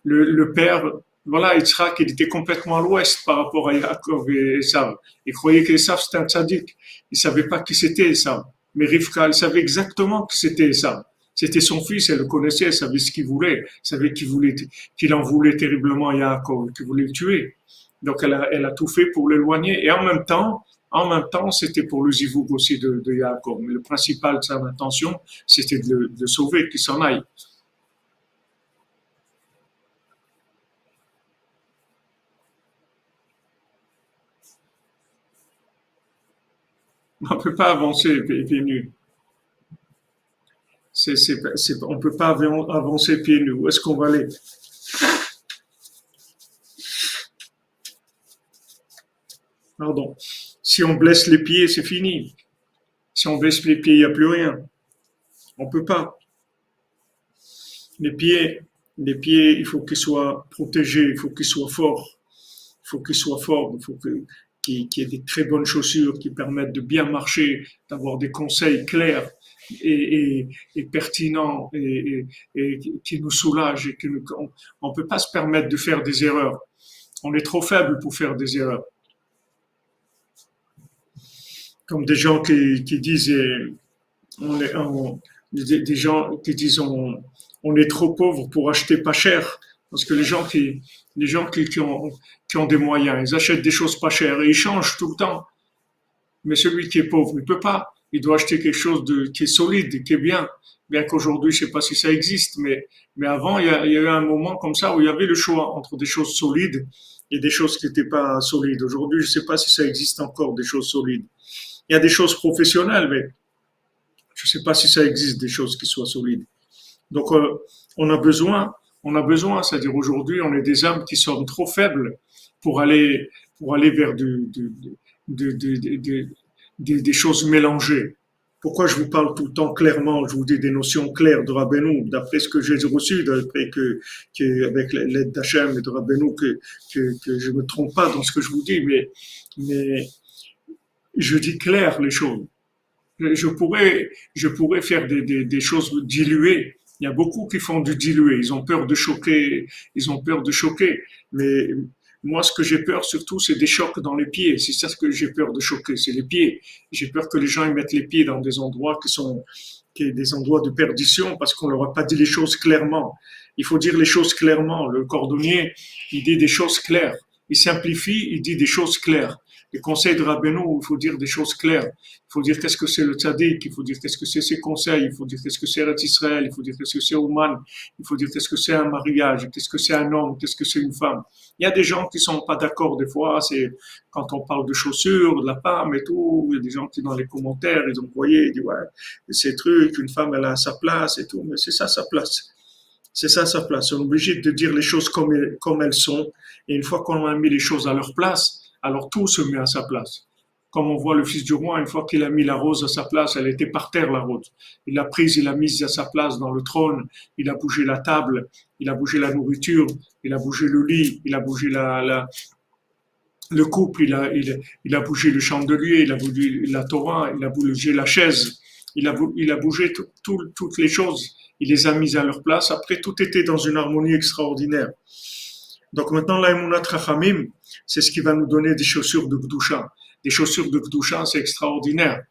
le père, voilà, Yitzhak, il était complètement à l'ouest par rapport à Yaakov et Esav. Il croyait qu'Esav c'était un tzaddik. Il savait pas qui c'était Esav. Mais Rivka, elle savait exactement qui c'était Esav. C'était son fils, elle le connaissait, elle savait ce qu'il voulait, elle savait qu'il en voulait terriblement à Yaakov, qu'il voulait le tuer. Donc elle a tout fait pour l'éloigner. Et en même temps, c'était pour le zivoug aussi de Yaakov. Mais le principal de sa intention, c'était de sauver, qu'il s'en aille. On ne peut pas avancer pieds nus. On ne peut pas avancer pieds nus. Où est-ce qu'on va aller? Pardon. Si on blesse les pieds, c'est fini. Si on blesse les pieds, il n'y a plus rien. On ne peut pas. Les pieds, il faut qu'ils soient protégés, il faut qu'ils soient forts. Il faut qu'ils soient forts, qu'il y ait des très bonnes chaussures qui permettent de bien marcher, d'avoir des conseils clairs et pertinents et qui nous soulagent. On ne peut pas se permettre de faire des erreurs. On est trop faible pour faire des erreurs. Comme des gens qui disent, on est, on, des gens qui disent on est trop pauvre pour acheter pas cher. Parce que les gens qui ont des moyens, ils achètent des choses pas chères et ils changent tout le temps. Mais celui qui est pauvre, il peut pas. Il doit acheter quelque chose qui est solide, qui est bien. Bien qu'aujourd'hui, je sais pas si ça existe, mais avant, il y a eu un moment comme ça où il y avait le choix entre des choses solides et des choses qui n'étaient pas solides. Aujourd'hui, je sais pas si ça existe encore, des choses solides. Il y a des choses professionnelles, mais je sais pas si ça existe, des choses qui soient solides. Donc, on a besoin, c'est-à-dire aujourd'hui, on est des âmes qui sont trop faibles pour aller, pour aller vers de- de- de- de- des choses mélangées. Pourquoi je vous parle tout le temps clairement, je vous dis des notions claires de Rabbeinu, d'après ce que j'ai reçu, d'après avec l'aide d'Hachem et de Rabbeinu, que je me trompe pas dans ce que je vous dis, mais je dis clair les choses. Je pourrais faire des choses diluées. Il y a beaucoup qui font du dilué. Ils ont peur de choquer. Ils ont peur de choquer. Mais moi, ce que j'ai peur surtout, c'est des chocs dans les pieds. C'est ça ce que j'ai peur de choquer, c'est les pieds. J'ai peur que les gens ils mettent les pieds dans des endroits qui sont des endroits de perdition parce qu'on leur a pas dit les choses clairement. Il faut dire les choses clairement. Le cordonnier, il dit des choses claires. Il simplifie, il dit des choses claires. Les conseils de Rabbeinu, il faut dire des choses claires. Il faut dire qu'est-ce que c'est le tzaddik, il faut dire qu'est-ce que c'est ses conseils, il faut dire qu'est-ce que c'est Eretz Israël, il faut dire qu'est-ce que c'est Ouman, il faut dire qu'est-ce que c'est un mariage, qu'est-ce que c'est un homme, qu'est-ce que c'est une femme. Il y a des gens qui sont pas d'accord des fois, c'est quand on parle de chaussures, de la femme et tout, il y a des gens qui dans les commentaires, ils ont envoyé, ils disent ouais, ces trucs, une femme elle a sa place et tout, mais c'est ça sa place. C'est ça sa place. On est obligé de dire les choses comme elles sont. Et une fois qu'on a mis les choses à leur place, alors tout se met à sa place. Comme on voit le fils du roi, une fois qu'il a mis la rose à sa place, elle était par terre la rose. Il l'a prise, il l'a mise à sa place dans le trône, il a bougé la table, il a bougé la nourriture, il a bougé le lit, il a bougé le couple, il a bougé le chandelier, il a bougé la Torah, il a bougé la chaise, il a bougé toutes les choses, il les a mises à leur place. Après, tout était dans une harmonie extraordinaire. Donc maintenant, la Emunat Chachamim, c'est ce qui va nous donner des chaussures de Gdusha. Des chaussures de Gdusha, c'est extraordinaire.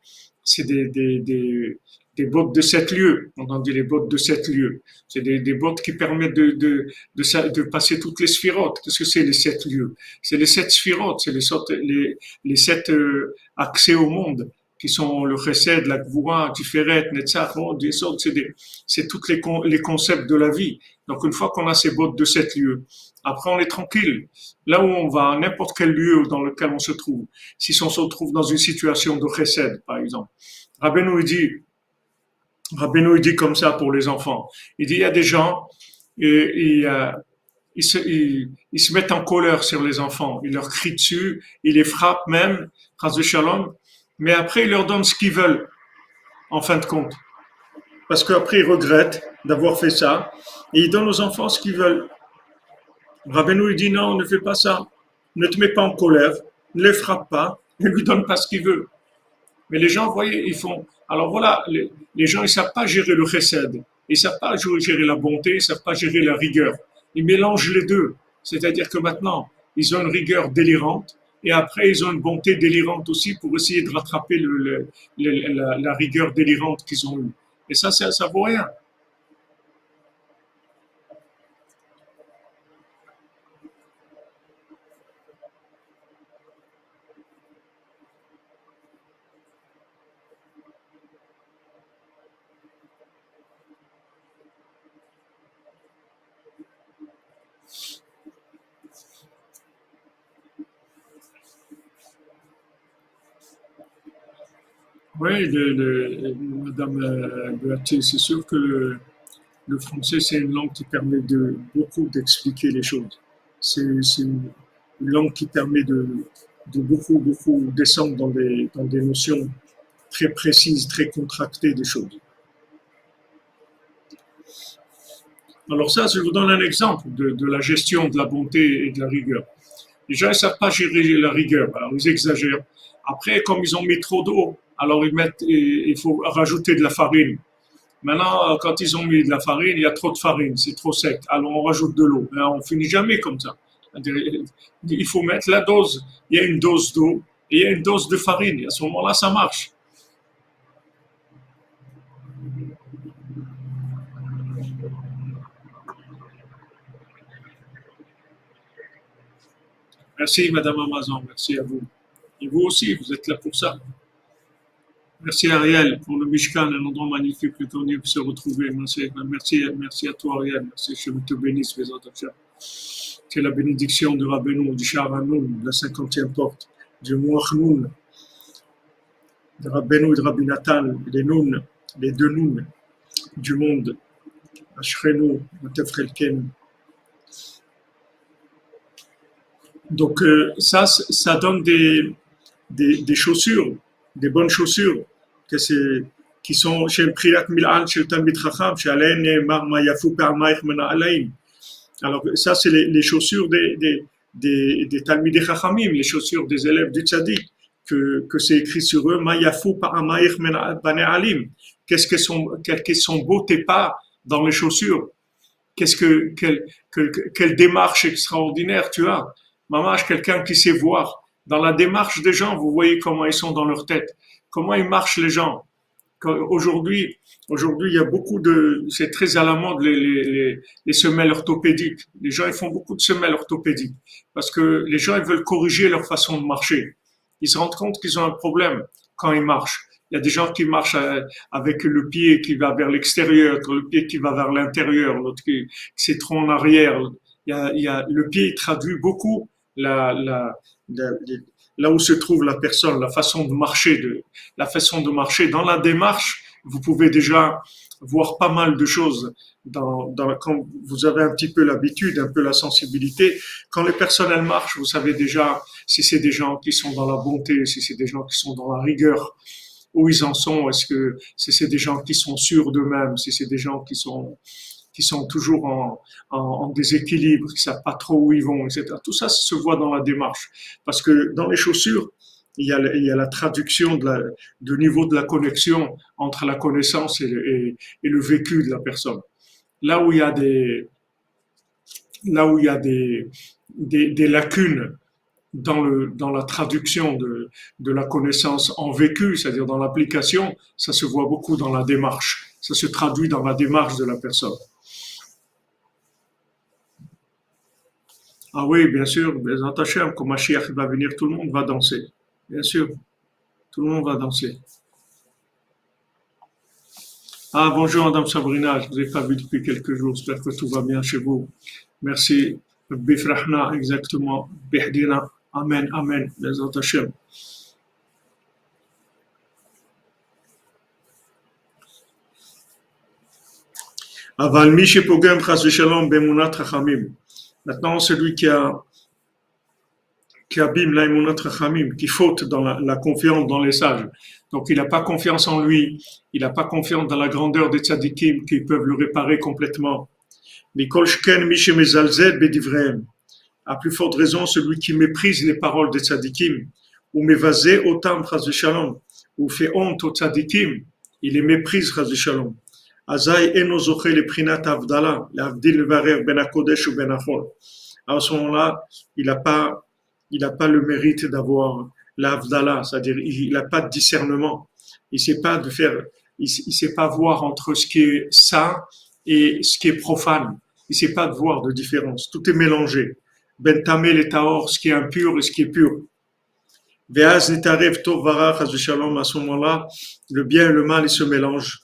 C'est des bottes de 7 lieues. On en dit les bottes de 7 lieues. C'est des bottes qui permettent de passer toutes les sphirotes. Qu'est-ce que c'est les 7 lieues? C'est les 7 sphirotes, c'est les 7 accès au monde qui sont le Chesed, la Gvura, Tiferet, Netzach, Yesod, c'est tous les concepts de la vie. Donc une fois qu'on a ces bottes de 7 lieues, après on est tranquille. Là où on va, n'importe quel lieu dans lequel on se trouve, si on se trouve dans une situation de Chesed, par exemple, Rabbeinu il dit comme ça pour les enfants. Il dit, il y a des gens, ils se mettent en colère sur les enfants. Ils leur crient dessus, ils les frappent même, Chas de Shalom, mais après ils leur donnent ce qu'ils veulent, en fin de compte. Parce qu'après ils regrettent d'avoir fait ça, et ils donnent aux enfants ce qu'ils veulent. Rabbeinu il dit non, ne fais pas ça. Ne te mets pas en colère, ne les frappe pas, ne lui donne pas ce qu'il veut. Mais les gens, vous voyez, ils font. Alors voilà, les gens, ils ne savent pas gérer le chesed. Ils ne savent pas gérer la bonté, ils ne savent pas gérer la rigueur. Ils mélangent les deux. C'est-à-dire que maintenant, ils ont une rigueur délirante et après, ils ont une bonté délirante aussi pour essayer de rattraper la rigueur délirante qu'ils ont eue. Et ça vaut rien. Oui, Madame Beatrice, c'est sûr que le français, c'est une langue qui permet de beaucoup d'expliquer les choses. C'est une langue qui permet de beaucoup descendre dans des notions très précises, très contractées des choses. Alors ça, je vous donne un exemple de la gestion de la bonté et de la rigueur. Les gens ne savent pas gérer la rigueur, alors ils exagèrent. Après, comme ils ont mis trop d'eau, alors il faut rajouter de la farine. Maintenant, quand ils ont mis de la farine, il y a trop de farine, c'est trop sec. Alors on rajoute de l'eau. Mais on finit jamais comme ça. Il faut mettre la dose. Il y a une dose d'eau et il y a une dose de farine. Et à ce moment-là, ça marche. Merci, Madame Amazon. Merci à vous. Et vous aussi, vous êtes là pour ça. Merci Ariel pour le Mishkan, un endroit magnifique, le tournée pour se retrouver. Merci à toi Ariel. Merci, je te bénisse, les autres. Que la bénédiction de Rabbeinu, du Shahanoun, de la 50e porte, du Moachnoun, de Rabbeinu et de Rabbi Nathan, les Noun, les deux Noun du monde, Ashrenou, Matefrelken. Donc ça donne des chaussures, des bonnes chaussures, qui sont chez le Priat Mil'al, chez le Talmid Chacham, chez Alain et Marma Yafou Permaïch Mena Alain. Alors ça, c'est les chaussures des Talmidei Chachamim, les chaussures des élèves du Tzadik, que c'est écrit sur eux, Ma Yafou Permaïch Mena Bane Alim. Qu'est-ce que sont beaux tes pas dans les chaussures? Quelle démarche extraordinaire tu as. Mamash, quelqu'un qui sait voir. Dans la démarche des gens, vous voyez comment ils sont dans leur tête. Comment ils marchent les gens. Aujourd'hui, il y a beaucoup c'est très à la mode les semelles orthopédiques. Les gens, ils font beaucoup de semelles orthopédiques. Parce que les gens, ils veulent corriger leur façon de marcher. Ils se rendent compte qu'ils ont un problème quand ils marchent. Il y a des gens qui marchent avec le pied qui va vers l'extérieur, le pied qui va vers l'intérieur, l'autre qui c'est trop en arrière. Le pied, il traduit beaucoup là où se trouve la personne, la façon de marcher. Dans la démarche, vous pouvez déjà voir pas mal de choses quand vous avez un petit peu l'habitude, un peu la sensibilité. Quand les personnes, elles marchent, vous savez déjà si c'est des gens qui sont dans la bonté, si c'est des gens qui sont dans la rigueur, où ils en sont, est-ce que si c'est des gens qui sont sûrs d'eux-mêmes, si c'est des gens qui sont toujours en déséquilibre, qui ne savent pas trop où ils vont, etc. Tout ça se voit dans la démarche. Parce que dans les chaussures, il y a la traduction du niveau de la connexion entre la connaissance et le vécu de la personne. Là où il y a des lacunes dans la traduction de la connaissance en vécu, c'est-à-dire dans l'application, ça se voit beaucoup dans la démarche. Ça se traduit dans la démarche de la personne. Ah oui, bien sûr, Bezrat Hashem, quand Mashiach va venir, tout le monde va danser. Bien sûr, tout le monde va danser. Ah, bonjour Madame Sabrina, je ne vous ai pas vu depuis quelques jours, j'espère que tout va bien chez vous. Merci. Bifrahna, exactement. Bihdina. Amen, amen. Bezrat Hashem. Aval mi shepogem chas v'shalom b'emunat chachamim. Maintenant, celui qui abîme l'aïmounat rachamim, qui faute dans la confiance dans les sages. Donc, il n'a pas confiance en lui, il n'a pas confiance dans la grandeur des tzadikim qui peuvent le réparer complètement. Mikol shken mi shemezalzel bedivrehem. À plus forte raison, celui qui méprise les paroles des tzadikim, ou mevazeh otam chas v'shalom, ou fait honte aux tzadikim, il les méprise chas v'shalom. Azaï eno zoché le prinat avdala, l'avdil varer ben hakodesh ou ben achol. À ce moment-là, il n'a pas le mérite d'avoir l'avdala, c'est-à-dire il n'a pas de discernement. Il sait pas voir entre ce qui est saint et ce qui est profane. Il sait pas voir de différence. Tout est mélangé. Ben tamel et taor, ce qui est impur et ce qui est pur. Ve'az nitarev tov vara chas v'shalom, à ce moment-là, le bien et le mal, ils se mélangent.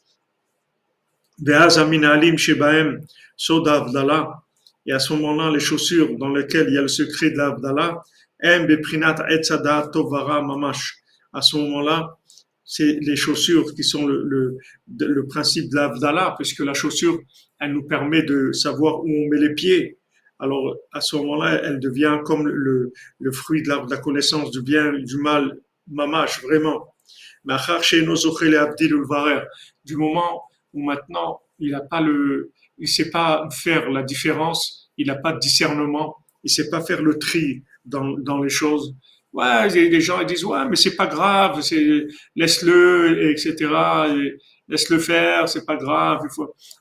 Ve'az aminalim shebahem sod avdala. Et à ce moment-là, les chaussures dans lesquelles il y a le secret de l'avdala, à ce moment-là, c'est les chaussures qui sont le principe de l'Avdallah, puisque la chaussure, elle nous permet de savoir où on met les pieds. Alors, à ce moment-là, elle devient comme le fruit de la connaissance du bien et du mal, mamash, vraiment. Du moment où maintenant, il sait pas faire la différence, il n'a pas de discernement, il sait pas faire le tri dans les choses. Ouais, les gens ils disent ouais, mais c'est pas grave, laisse-le, etc. Laisse-le faire, c'est pas grave.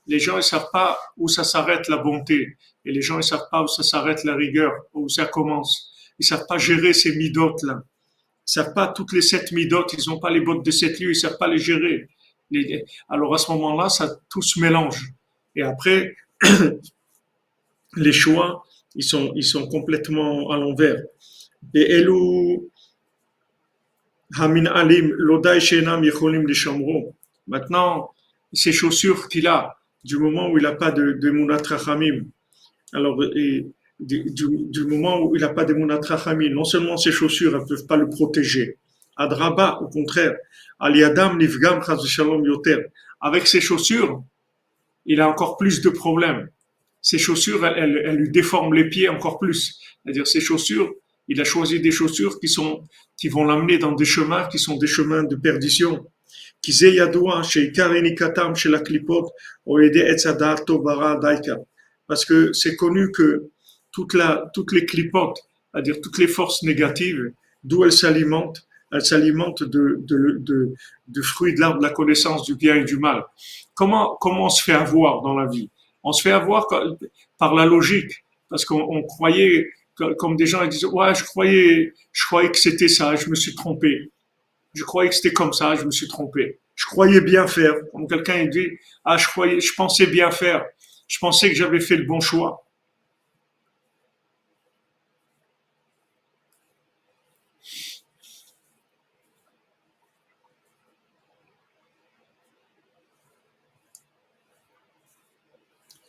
Les gens ils savent pas où ça s'arrête la bonté, et les gens ils savent pas où ça s'arrête la rigueur, où ça commence. Ils savent pas gérer ces midotes là. Ils savent pas toutes les 7 midotes, ils ont pas les bottes de 7 lieux, ils savent pas les gérer. Alors à ce moment-là, ça tout se mélange. Et après, les choix, ils sont complètement à l'envers. Et Elou Hamin Alim Lodai Shenam Yecholim Lishamro. Maintenant, ces chaussures qu'il a, du moment où il n'a pas de Munat Rachamim, alors du moment où il n'a pas de Munat Rachamim, non seulement ces chaussures ne peuvent pas le protéger, Adraba, au contraire, Aliadam Nifgam Chaz Shalom Yoter. Avec ces chaussures, il a encore plus de problèmes. Ces chaussures, elles lui déforment les pieds encore plus. C'est-à-dire, ces chaussures, il a choisi des chaussures qui vont l'amener dans des chemins qui sont des chemins de perdition. Parce que c'est connu que toutes les clipotes, c'est-à-dire toutes les forces négatives, d'où elles s'alimentent de fruits de l'arbre de la connaissance du bien et du mal. Comment on se fait avoir dans la vie? On se fait avoir par la logique, parce qu'on croyait, comme des gens ils disent, ouais, je croyais que c'était ça, je me suis trompé. Je croyais que c'était comme ça, je me suis trompé. Je croyais bien faire. Comme quelqu'un il dit, ah, je pensais bien faire. Je pensais que j'avais fait le bon choix.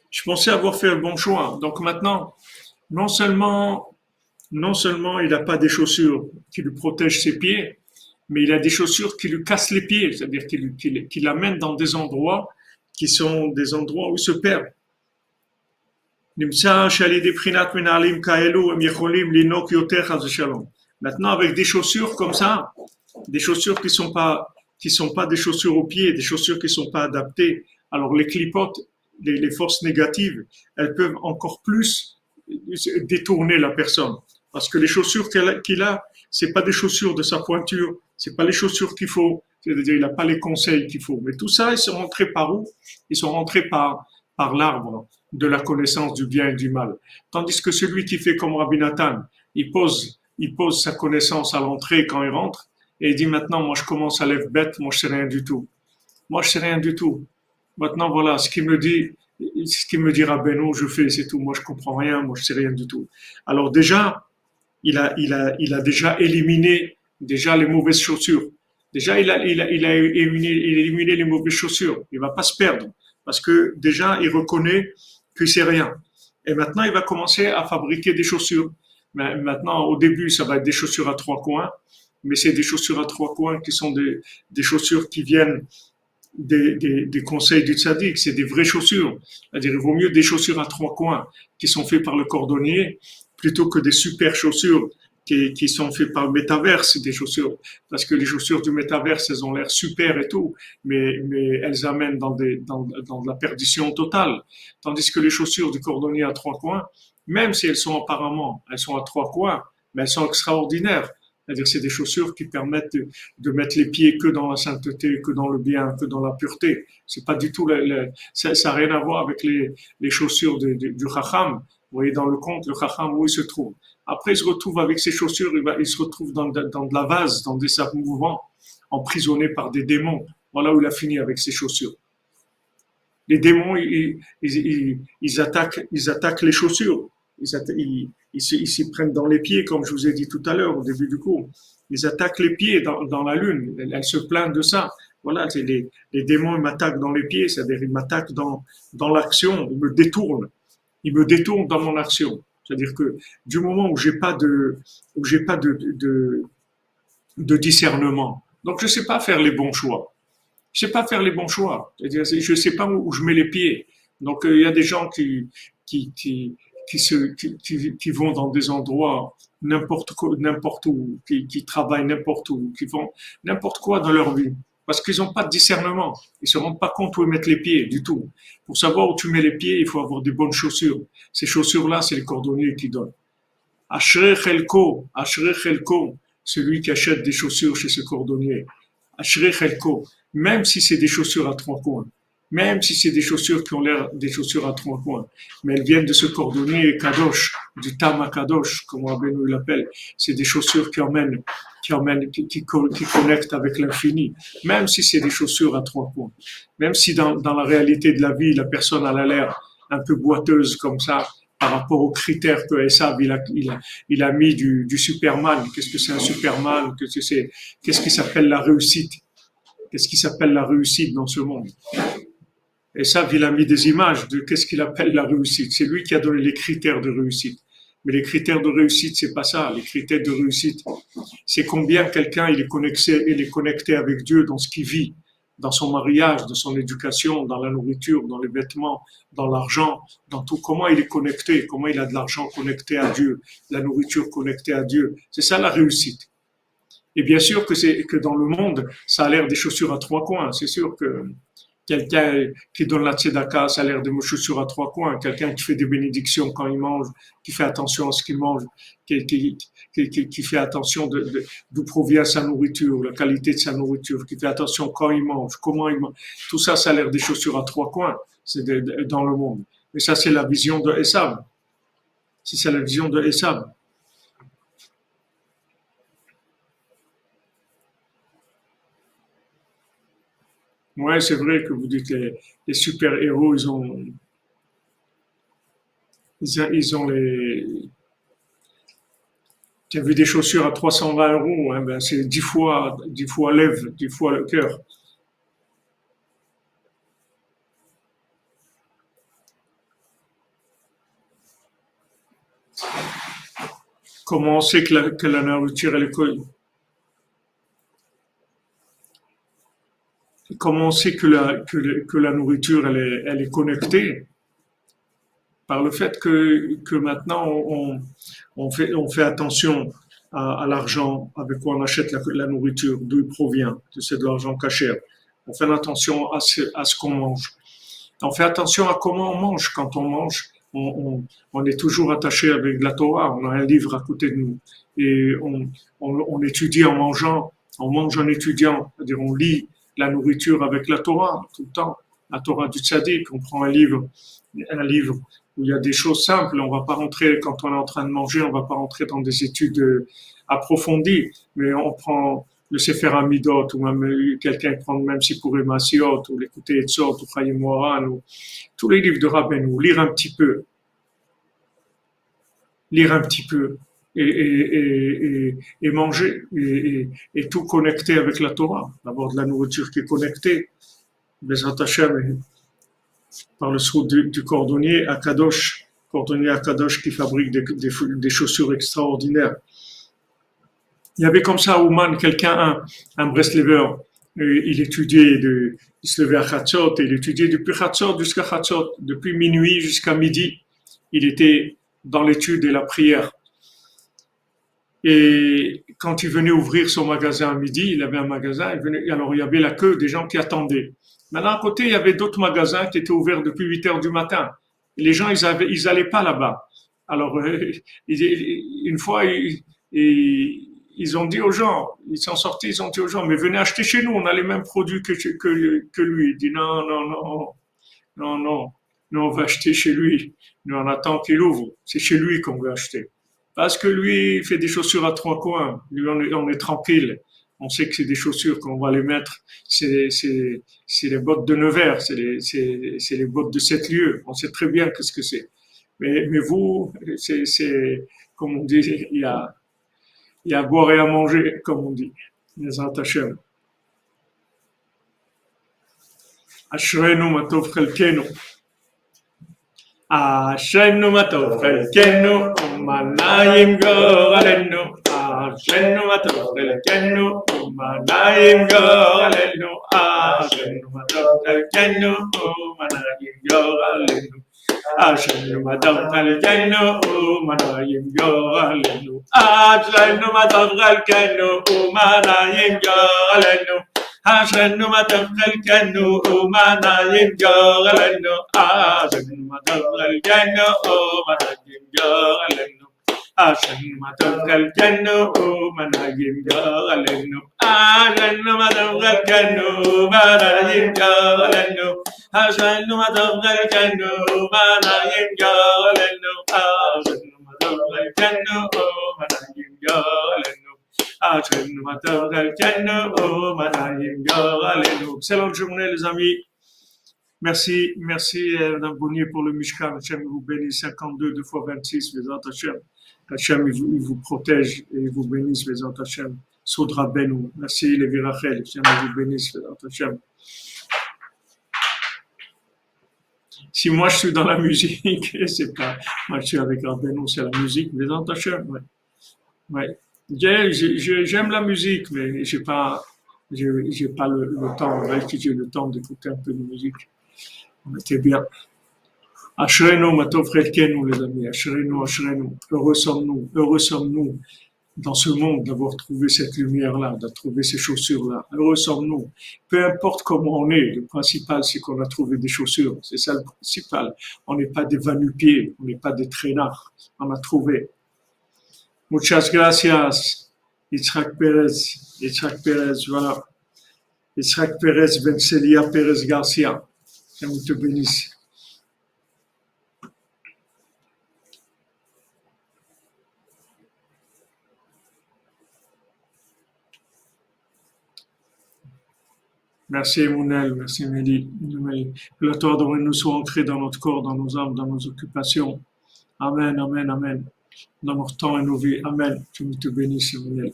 Je pensais avoir fait le bon choix. Donc maintenant, non seulement il n'a pas des chaussures qui lui protègent ses pieds, mais il a des chaussures qui lui cassent les pieds, c'est-à-dire qui l'amènent dans des endroits qui sont des endroits où il se perd. Maintenant, avec des chaussures comme ça, des chaussures qui sont pas des chaussures aux pieds, des chaussures qui sont pas adaptées, alors les clipotes, les forces négatives, elles peuvent encore plus détourner la personne. Parce que les chaussures qu'il a, c'est pas des chaussures de sa pointure, c'est pas les chaussures qu'il faut, c'est-à-dire il n'a pas les conseils qu'il faut. Mais tout ça, ils sont rentrés par où? Ils sont rentrés par l'arbre de la connaissance du bien et du mal. Tandis que celui qui fait comme Rabbi Nathan, il pose sa connaissance à l'entrée quand il rentre, et il dit maintenant, moi je commence à lève bête, moi je sais rien du tout. Moi je sais rien du tout. Maintenant voilà, ce qu'il me dit Rabbeinu, je fais, c'est tout. Moi je comprends rien, moi je sais rien du tout. Alors déjà, il a déjà éliminé déjà les mauvaises chaussures. Déjà, il a éliminé les mauvaises chaussures. Il va pas se perdre. Parce que déjà, il reconnaît qu'il sait rien. Et maintenant, il va commencer à fabriquer des chaussures. Mais maintenant, au début, ça va être des chaussures à 3 coins. Mais c'est des chaussures à 3 coins qui sont des chaussures qui viennent des conseils du tzaddik. C'est des vraies chaussures. C'est-à-dire, il vaut mieux des chaussures à 3 coins qui sont faites par le cordonnier plutôt que des super chaussures qui sont faites par le métaverse, des chaussures, parce que les chaussures du métaverse, elles ont l'air super et tout, mais elles amènent dans de la perdition totale. Tandis que les chaussures du cordonnier à 3 coins, même si elles sont à 3 coins, mais elles sont extraordinaires. C'est-à-dire, c'est des chaussures qui permettent de mettre les pieds que dans la sainteté, que dans le bien, que dans la pureté. C'est pas du tout, ça n'a rien à voir avec les chaussures du Chacham. Vous voyez dans le conte, le Chacham, où il se trouve. Après, il se retrouve avec ses chaussures, il se retrouve dans de la vase, dans des sacs mouvants, emprisonné par des démons. Voilà où il a fini avec ses chaussures. Les démons, ils attaquent les chaussures. Ils s'y prennent dans les pieds, comme je vous ai dit tout à l'heure, au début du cours. Ils attaquent les pieds dans la lune. Elles se plaignent de ça. Voilà, les démons, ils m'attaquent dans les pieds, c'est-à-dire ils m'attaquent dans l'action, ils me détournent. Ils me détournent dans mon action. C'est-à-dire que du moment où j'ai pas de discernement, Donc, je ne sais pas faire les bons choix. Je ne sais pas faire les bons choix. C'est-à-dire, je ne sais pas où je mets les pieds. Donc, il y a des gens qui vont dans des endroits n'importe où, qui travaillent n'importe où, qui font n'importe quoi dans leur vie. Parce qu'ils n'ont pas de discernement. Ils ne se rendent pas compte où ils mettent les pieds du tout. Pour savoir où tu mets les pieds, il faut avoir des bonnes chaussures. Ces chaussures-là, c'est les cordonniers qui donnent. Ashrei Chelko, celui qui achète des chaussures chez ce cordonnier. Ashrei Chelko, même si c'est des chaussures à trois coins, même si c'est des chaussures qui ont l'air des chaussures à trois coins, mais elles viennent de ce cordonnier Kadosh, du Tama Kadosh, comme Rabbeinu l'appelle. C'est des chaussures qui connectent avec l'infini, même si c'est des chaussures à trois coins. Même si dans la réalité de la vie, la personne a l'air un peu boiteuse comme ça, par rapport aux critères que Esav il a mis du Superman. Qu'est-ce que c'est un Superman? Qu'est-ce qui s'appelle la réussite? Qu'est-ce qui s'appelle la réussite dans ce monde? Esav il a mis des images de qu'est-ce qu'il appelle la réussite. C'est lui qui a donné les critères de réussite. Mais les critères de réussite, c'est pas ça. Les critères de réussite, c'est combien quelqu'un il est connecté avec Dieu dans ce qu'il vit, dans son mariage, dans son éducation, dans la nourriture, dans les vêtements, dans l'argent, dans tout. Comment il est connecté, comment il a de l'argent connecté à Dieu, la nourriture connectée à Dieu. C'est ça la réussite. Et bien sûr que dans le monde, ça a l'air des chaussures à trois coins. C'est sûr que quelqu'un qui donne la tzedaka, ça a l'air de chaussures à trois coins. Quelqu'un qui fait des bénédictions quand il mange, qui fait attention à ce qu'il mange, qui fait attention d'où provient sa nourriture, la qualité de sa nourriture, qui fait attention quand il mange, comment il mange. Tout ça, ça a l'air des chaussures à trois coins. C'est dans le monde. Mais ça, c'est la vision de Esav. C'est la vision de Esav. Ouais, c'est vrai que vous dites les super-héros, ils ont tu as vu des chaussures à 320 €, hein, ben c'est 10 fois lève, 10 fois le cœur. Comment on sait que la nourriture, comment on sait que la nourriture, elle est connectée? Par le fait que maintenant on fait attention à l'argent avec quoi on achète la nourriture, d'où il provient, c'est de l'argent caché. On fait attention à ce qu'on mange. On fait attention à comment on mange. Quand on mange, on est toujours attaché avec la Torah. On a un livre à côté de nous et on étudie en mangeant. On mange en étudiant, c'est-à-dire on lit la nourriture avec la Torah tout le temps. La Torah du Tzaddik. On prend un livre où il y a des choses simples. On va pas rentrer, quand on est en train de manger, on va pas rentrer dans des études approfondies, mais on prend le Sefer Amidot, ou même quelqu'un prend même si pour Masiot, ou l'écouter Etzot, ou Chaim Moran, ou tous les livres de Rabbeinu, lire un petit peu, et manger, et tout connecté avec la Torah, d'avoir de la nourriture qui est connectée, Bezrat Hashem, par le sceau du cordonnier à Kadosh, qui fabrique des chaussures extraordinaires. Il y avait comme ça à Ouman quelqu'un, un Breslever, il étudiait, il se levait à Chatzot, et il étudiait depuis Chatzot jusqu'à Chatzot, depuis minuit jusqu'à midi, il était dans l'étude et la prière. Et quand il venait ouvrir son magasin à midi, il avait un magasin, alors il y avait la queue des gens qui attendaient. Maintenant, à côté, il y avait d'autres magasins qui étaient ouverts depuis 8 heures du matin. Et les gens, ils allaient pas là-bas. Alors, une fois, ils ont dit aux gens, ils sont sortis, ils ont dit aux gens, mais venez acheter chez nous, on a les mêmes produits que lui. Il dit non, nous on va acheter chez lui. Nous on attend qu'il ouvre. C'est chez lui qu'on veut acheter. Parce que lui, il fait des chaussures à 3 coins. Lui, on est tranquille. On sait que c'est des chaussures qu'on va les mettre. C'est les bottes de Nevers, c'est les bottes de 7 lieues. On sait très bien qu'est-ce que c'est. Mais vous, c'est, comme on dit, il y a à boire et à manger, comme on dit. Bezrat Hashem. Ashrenu ma tov chelkenu. Ashrenu ma tov chelkenu. Manayim goralenu. Ashenu matov chelkenu umanayim gorelenu. Ashenu matov chelkenu umanayim gorelenu. Ashenu matov chelkenu umanayim gorelenu. Ashenu matov chelkenu umanayim gorelenu. Ashenu matov chelkenu umanayim gorelenu. Ashenu matov chelkenu umanayim gorelenu. Ashenu matov chelkenu umanayim gorelenu. Ashenu matov chelkenu umanayim gorelenu. Ashenu matov chelkenu umanayim gorelenu. Ashenu matov chelkenu umanayim gorelenu. Ashenu matov chelkenu umanayim gorelenu. Excellente journée les amis. Merci, Madame Bonnier pour le Mishkan. Hachem vous bénisse 52, 2 fois 26, Bezat Hachem. Hachem, il vous protège et il vous bénisse, Bezat Hachem. Soudra Benou. Merci, Lévi Rachel. Hachem, il vous bénisse, Bezat Hachem. Si moi je suis dans la musique, c'est pas, moi je suis avec Rabbeinu, c'est la musique, Bezat Hachem, ouais. Ouais. J'aime la musique, mais j'ai pas le temps, ouais, si j'ai le temps d'écouter un peu de musique. C'est bien. Ashrenu matov chelkenu, les amis. Ashrenu. Heureux sommes-nous dans ce monde d'avoir trouvé cette lumière-là, d'avoir trouvé ces chaussures-là. Heureux sommes-nous. Peu importe comment on est, le principal c'est qu'on a trouvé des chaussures. C'est ça le principal. On n'est pas des va-nu-pieds, on n'est pas des traînards. On a trouvé. Muchas gracias, Yitzhak Pérez, voilà. Yitzhak Pérez, Vencelia Pérez Garcia. Que nous te bénisse. Merci Emounel, merci Mélie. Que la Torah de nous soit ancrée dans notre corps, dans nos âmes, dans nos occupations. Amen, amen, amen. Dans notre temps et nos vies. Amen. Que nous te bénisse, Emounel.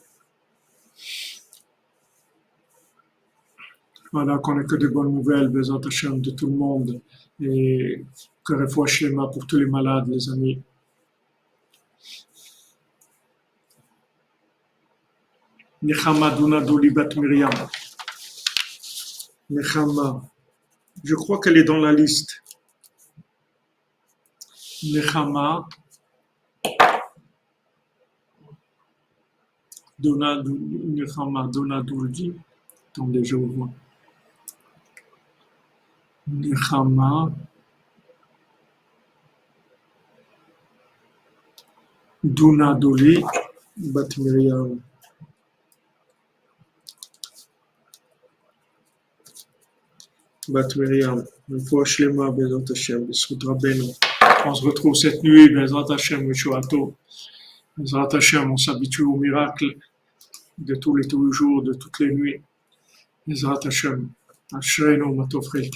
Voilà, qu'on n'ait que de bonnes nouvelles, Bezat Hachem, de tout le monde. Et que refoua shlema pour tous les malades, les amis. Nechama Dunadoli Bat Miriam. Nechama. Je crois qu'elle est dans la liste. Nechama. Donadoldi. Attendez, je vous vois. Nechama. Dunadoli Bat Miriam. Bat Miriam. Une fois Shlema, Bezat Hachem, B'zchut Rabbeinu. On se retrouve cette nuit, Bezat Hachem, Yeshuato. Bezat Hachem, on s'habitue au miracle de tous les jours, de toutes les nuits. Bezat Hachem. Ashreinu matov chelkenu.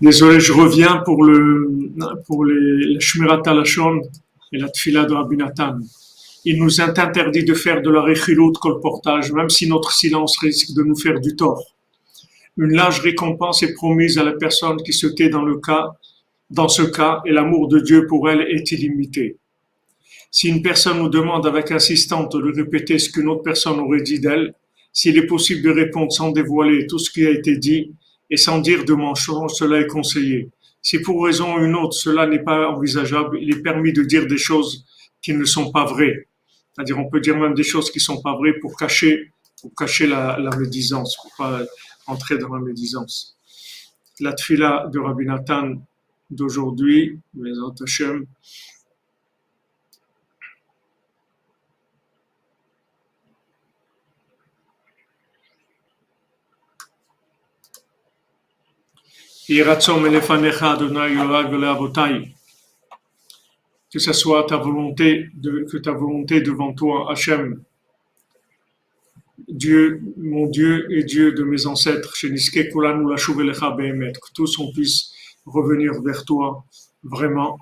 Désolé, je reviens pour la Shmirat HaLashon et la Tfila de Rabbi Nathan. Il nous est interdit de faire de la rechilut colportage, même si notre silence risque de nous faire du tort. Une large récompense est promise à la personne qui se tait dans ce cas, et l'amour de Dieu pour elle est illimité. Si une personne nous demande avec insistance de lui répéter ce qu'une autre personne aurait dit d'elle, s'il est possible de répondre sans dévoiler tout ce qui a été dit, et sans dire de mensonge, cela est conseillé. Si pour raison ou une autre cela n'est pas envisageable, il est permis de dire des choses qui ne sont pas vraies. C'est-à-dire, on peut dire même des choses qui sont pas vraies pour cacher la médisance, pour pas entrer dans la médisance. La tfila de Rabbi Nathan d'aujourd'hui, Bezrat Hashem, que ce soit ta volonté, que ta volonté devant toi, Hachem, Dieu, mon Dieu et Dieu de mes ancêtres, que tous on puisse revenir vers toi, vraiment.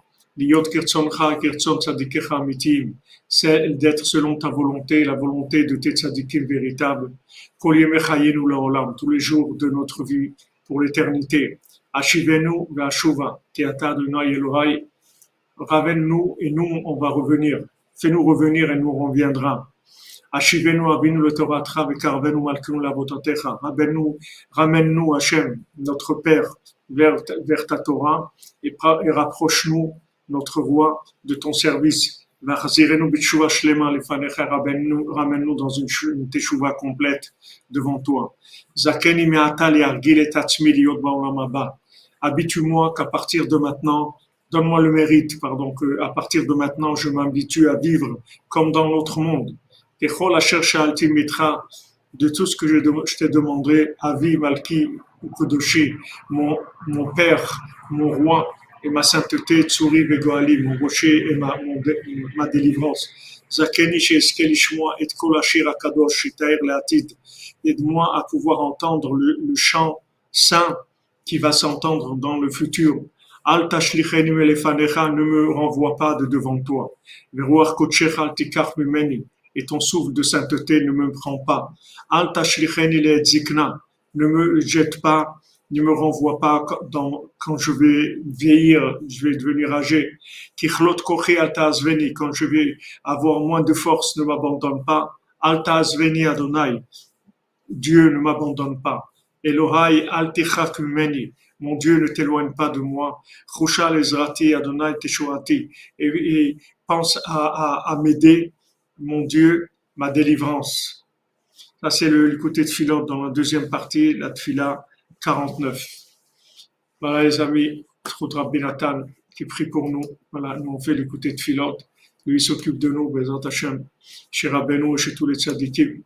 C'est d'être selon ta volonté, la volonté de tes tzadikim véritables. Tous les jours de notre vie, pour l'éternité. Ashivenu ve'ashuva, ki ata Adonai Elohai, ramène-nous et nous on va revenir. Fais-nous revenir et nous on reviendra. Ashivenu avinu le Toratra ve'karvenu malkenu lavotatecha. Ramène-nous Hachem, notre Père, vers ta Torah et rapproche-nous notre voie de ton service. Ramène-nous dans une teshuva complète devant toi. Habitue-moi qu'à partir de maintenant, donne-moi le mérite, qu'à partir de maintenant, je m'habitue à vivre comme dans l'autre monde. De tout ce que je t'ai demandé, Avi, Malki, Kodoshi, mon Père, mon Roi, et ma sainteté, Tsuri Vegoali, mon rocher et ma délivrance. Zakeni she'eskel ishmoa et kol hashir hakadosh shitaer le'atid. Aide-moi à pouvoir entendre le chant saint qui va s'entendre dans le futur. Al tashlicheni melefanecha, ne me renvoie pas de devant toi. Veruach kodshecha al tikach mimeni, et ton souffle de sainteté ne me prend pas. Al tashlicheni le'etzikna, ne me jette pas, ne me renvoie pas quand je vais vieillir, je vais devenir âgé. Kichlot kochi alta azveni, quand je vais avoir moins de force, ne m'abandonne pas. Alta azveni Adonai, Dieu ne m'abandonne pas. Elohai al tichak mimeni, mon Dieu ne t'éloigne pas de moi. Chusha lezrati Adonai teshuati, et pense à m'aider, mon Dieu, ma délivrance. Ça c'est le côté de Tfilah dans la deuxième partie, la Tfilah 49. Voilà les amis, Rabbi Nathan qui prie pour nous. Voilà, nous on fait l'écouter de Tfilah. Lui il s'occupe de nous, Bezrat Hashem, chez Rabbeinu et chez tous les tzadikim.